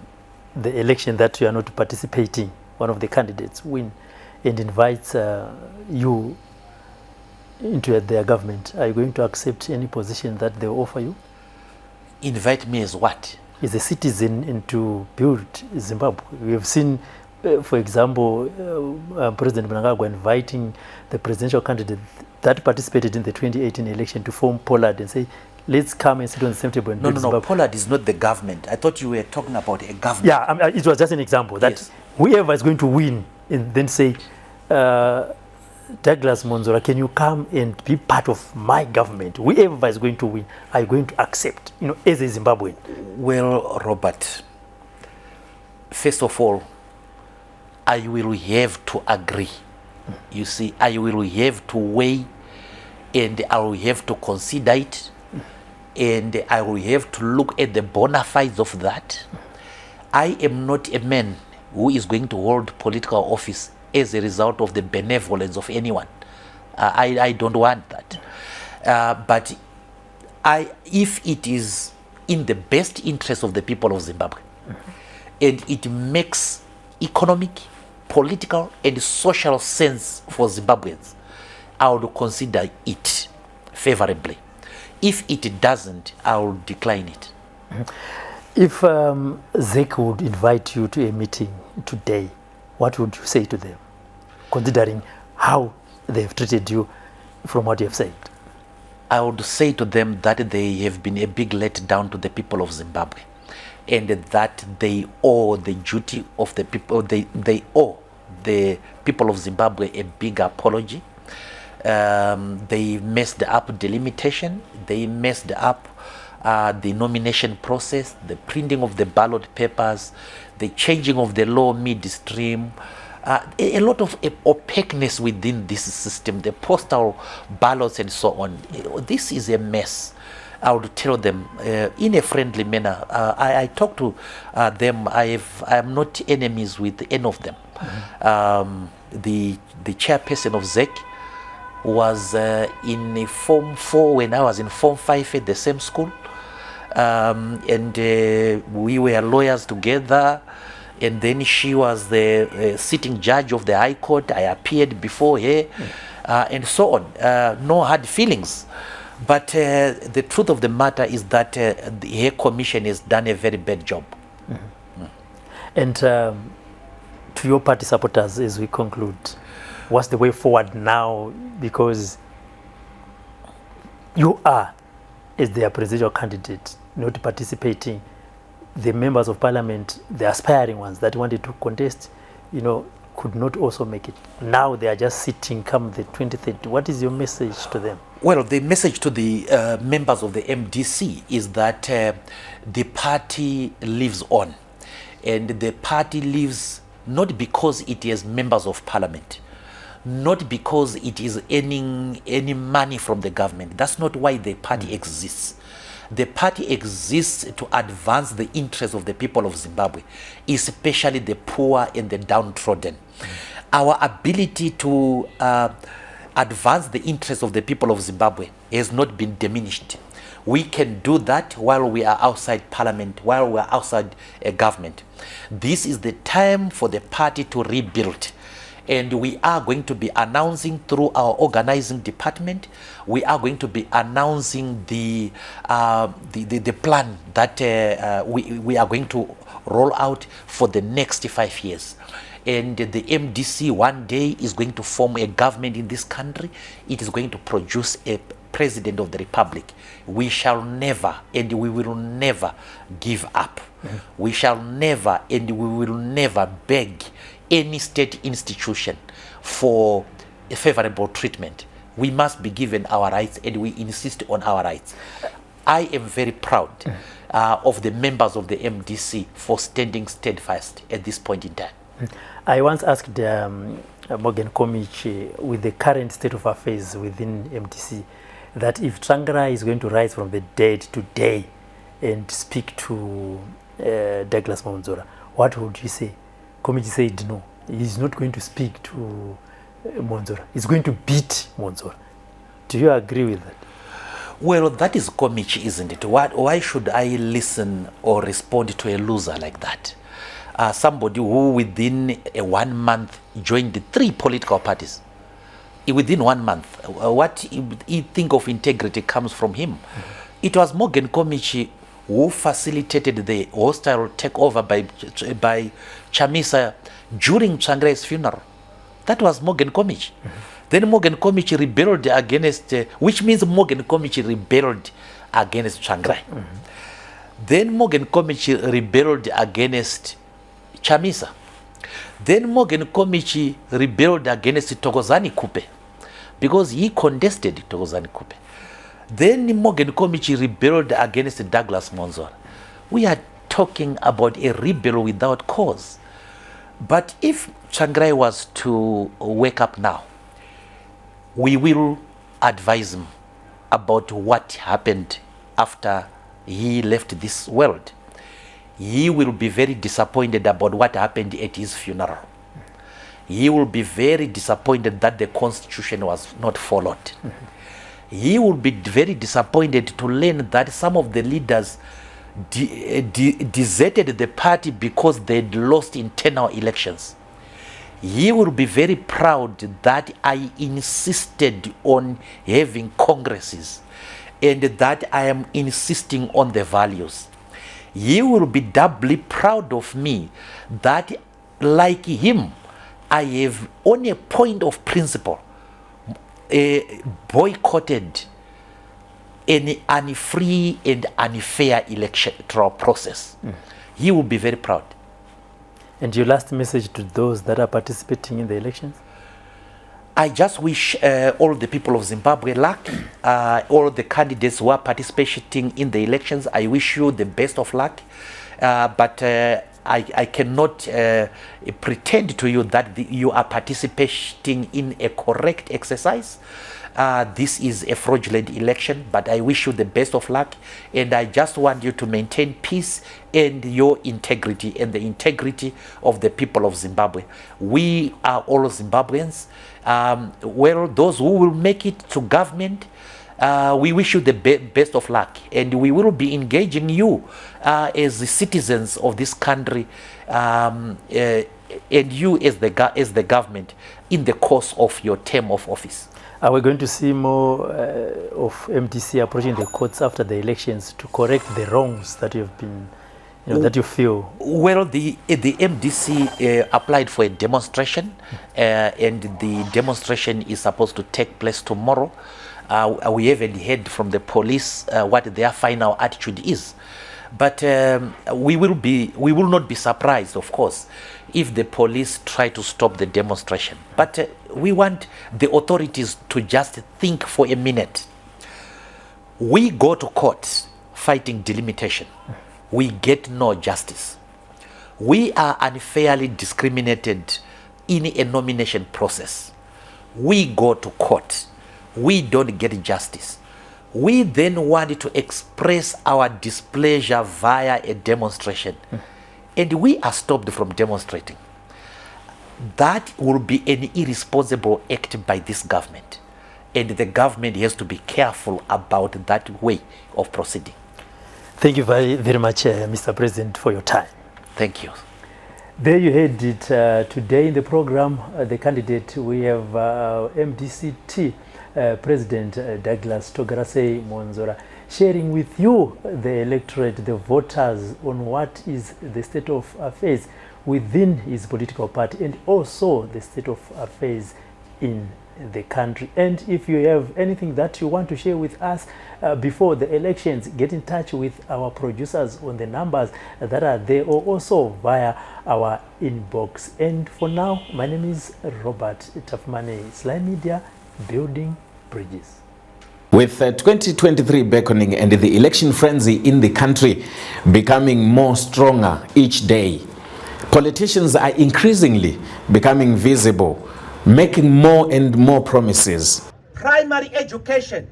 the election that you are not participating, one of the candidates win and invites you into their government, are you going to accept any position that they offer you? Invite me as what? As a citizen and to build Zimbabwe. We have seen, for example, President Mnangagwa inviting the presidential candidate that participated in the 2018 election to form Pollard and say, let's come and sit on the same table and build Zimbabwe. No, Pollard is not the government. I thought you were talking about a government. Yeah, it was just an example that yes, whoever is going to win and then say, Douglas Mwonzora, can you come and be part of my government? Whoever is going to win, are you going to accept, as a Zimbabwean? Well, Robert, first of all, I will have to agree. You see, I will have to weigh, and I will have to consider it, and I will have to look at the bona fides of that. I am not a man who is going to hold political office as a result of the benevolence of anyone. I don't want that. But if it is in the best interest of the people of Zimbabwe, and it makes economic, political, and social sense for Zimbabweans, I would consider it favorably. If it doesn't, I will decline it. If Zek would invite you to a meeting today, what would you say to them, considering how they have treated you from what you have said? I would say to them that they have been a big letdown to the people of Zimbabwe, and that they owe the duty of the people, they owe the people of Zimbabwe a big apology. They messed up delimitation, they messed up the nomination process, the printing of the ballot papers, the changing of the law midstream, a lot of opaqueness within this system, the postal ballots and so on. This is a mess. I would tell them in a friendly manner. I talk to them. I am not enemies with any of them. The chairperson of ZEC was in Form 4 when I was in Form 5 at the same school. And we were lawyers together, and then she was the sitting judge of the High Court. I appeared before her, and so on. No hard feelings, but the truth of the matter is that her commission has done a very bad job. And to your party supporters, as we conclude, what's the way forward now? Because you are, as their presidential candidate, not participating. The members of parliament, the aspiring ones that wanted to contest, you know, could not also make it. Now they are just sitting come the 23rd. What is your message to them? Well, the message to the members of the MDC is that the party lives on. And the party lives not because it is members of parliament, not because it is earning any money from the government. That's not why the party exists. The party exists to advance the interests of the people of Zimbabwe, especially the poor and the downtrodden. Our ability to advance the interests of the people of Zimbabwe has not been diminished. We can do that while we are outside parliament, while we are outside a government. This is the time for the party to rebuild. And we are going to be announcing through our organizing department, we are going to be announcing the plan that we are going to roll out for the next 5 years. And the MDC one day is going to form a government in this country. It is going to produce a president of the republic. We shall never and we will never give up. We shall never and we will never beg any state institution for a favorable treatment. We must be given our rights and we insist on our rights. I am very proud of the members of the MDC for standing steadfast at this point in time. I once asked Morgan Komich, with the current state of affairs within MDC, that if Tsvangirai is going to rise from the dead today and speak to Douglas Mwonzora, what would you say? Komich said no, he's not going to speak to Mwonzora. He's going to beat Mwonzora. Do you agree with that? Well, that is Komich, isn't it? Why should I listen or respond to a loser like that? Somebody who within 1 month joined the 3 political parties. Within 1 month, what he think of integrity comes from him. It was Morgan Komich who facilitated the hostile takeover by Chamisa during Tsvangirai's funeral. That was Morgan Komich. Then Morgan Komich rebelled against, which means Morgan Komich rebelled against Tsvangirai. Then Morgan Komich rebelled against Chamisa. Then Morgan Komich rebelled against Thokozani Kupe because he contested Thokozani Kupe. Then Morgan Komich rebelled against Douglas Mwonzora. We are talking about a rebel without cause. But if Tsvangirai was to wake up now, we will advise him about what happened after he left this world. He will be very disappointed about what happened at his funeral. He will be very disappointed that the constitution was not followed. He will be very disappointed to learn that some of the leaders deserted the party because they'd lost internal elections. He will be very proud that I insisted on having congresses and that I am insisting on the values. He will be doubly proud of me that, like him, I have, on a point of principle, boycotted any unfree and unfair electoral process. He will be very proud. And your last message to those that are participating in the elections? I just wish all the people of Zimbabwe luck, all the candidates who are participating in the elections. I wish you the best of luck, but I cannot pretend to you that you are participating in a correct exercise. This is a fraudulent election, but I wish you the best of luck, and I just want you to maintain peace and your integrity and the integrity of the people of Zimbabwe. We are all Zimbabweans. Well, those who will make it to government, we wish you the best of luck, and we will be engaging you as the citizens of this country and you as the government in the course of your term of office. Are we going to see more of MDC approaching the courts after the elections to correct the wrongs that you have been that you feel? Well, the MDC applied for a demonstration, and the demonstration is supposed to take place tomorrow. We haven't heard from the police what their final attitude is, but we will not be surprised, of course, if the police try to stop the demonstration. But we want the authorities to just think for a minute. We go to court fighting delimitation. We get no justice. We are unfairly discriminated in a nomination process. We go to court. We don't get justice. We then want to express our displeasure via a demonstration, and we are stopped from demonstrating. That will be an irresponsible act by this government, and the government has to be careful about that way of proceeding. Thank you very, very much, Mr. President, for your time. Thank you. There you heard it today in the program. The candidate, we have MDCT President Douglas Togarase Mwonzora, sharing with you, the electorate, the voters, on what is the state of affairs within his political party, and also the state of affairs in the country. And if you have anything that you want to share with us before the elections, get in touch with our producers on the numbers that are there, or also via our inbox. And for now, my name is Robert Tafmane, Sly Media, building bridges. With 2023 beckoning and the election frenzy in the country becoming more stronger each day, politicians are increasingly becoming visible, making more and more promises. Primary education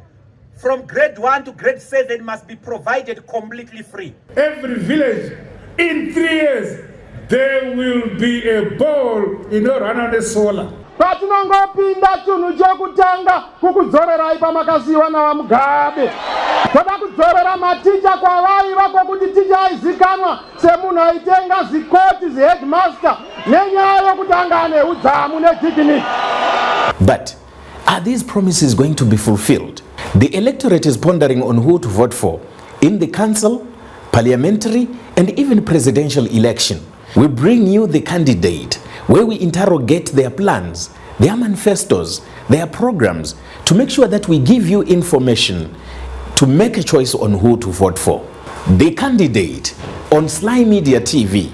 from grade 1 to grade 7 must be provided completely free. Every village, in 3 years, there will be a ball in Orana solar. patinongopinda chinhu chekutanga kukudzorerai pamakasiyiwa navamugabe. Toda kudzorera maticha kwavaiva kwokuti ticha aizikanwa semunhu aitenga zikoti zihedmaster nenyaya yokuti anga ane udzamu nejiginiki. But are these promises going to be fulfilled? The electorate is pondering on who to vote for in the council, parliamentary, and even presidential election. We bring you the candidate, where we interrogate their plans, their manifestos, their programs, to make sure that we give you information to make a choice on who to vote for. The candidate on Sly Media TV.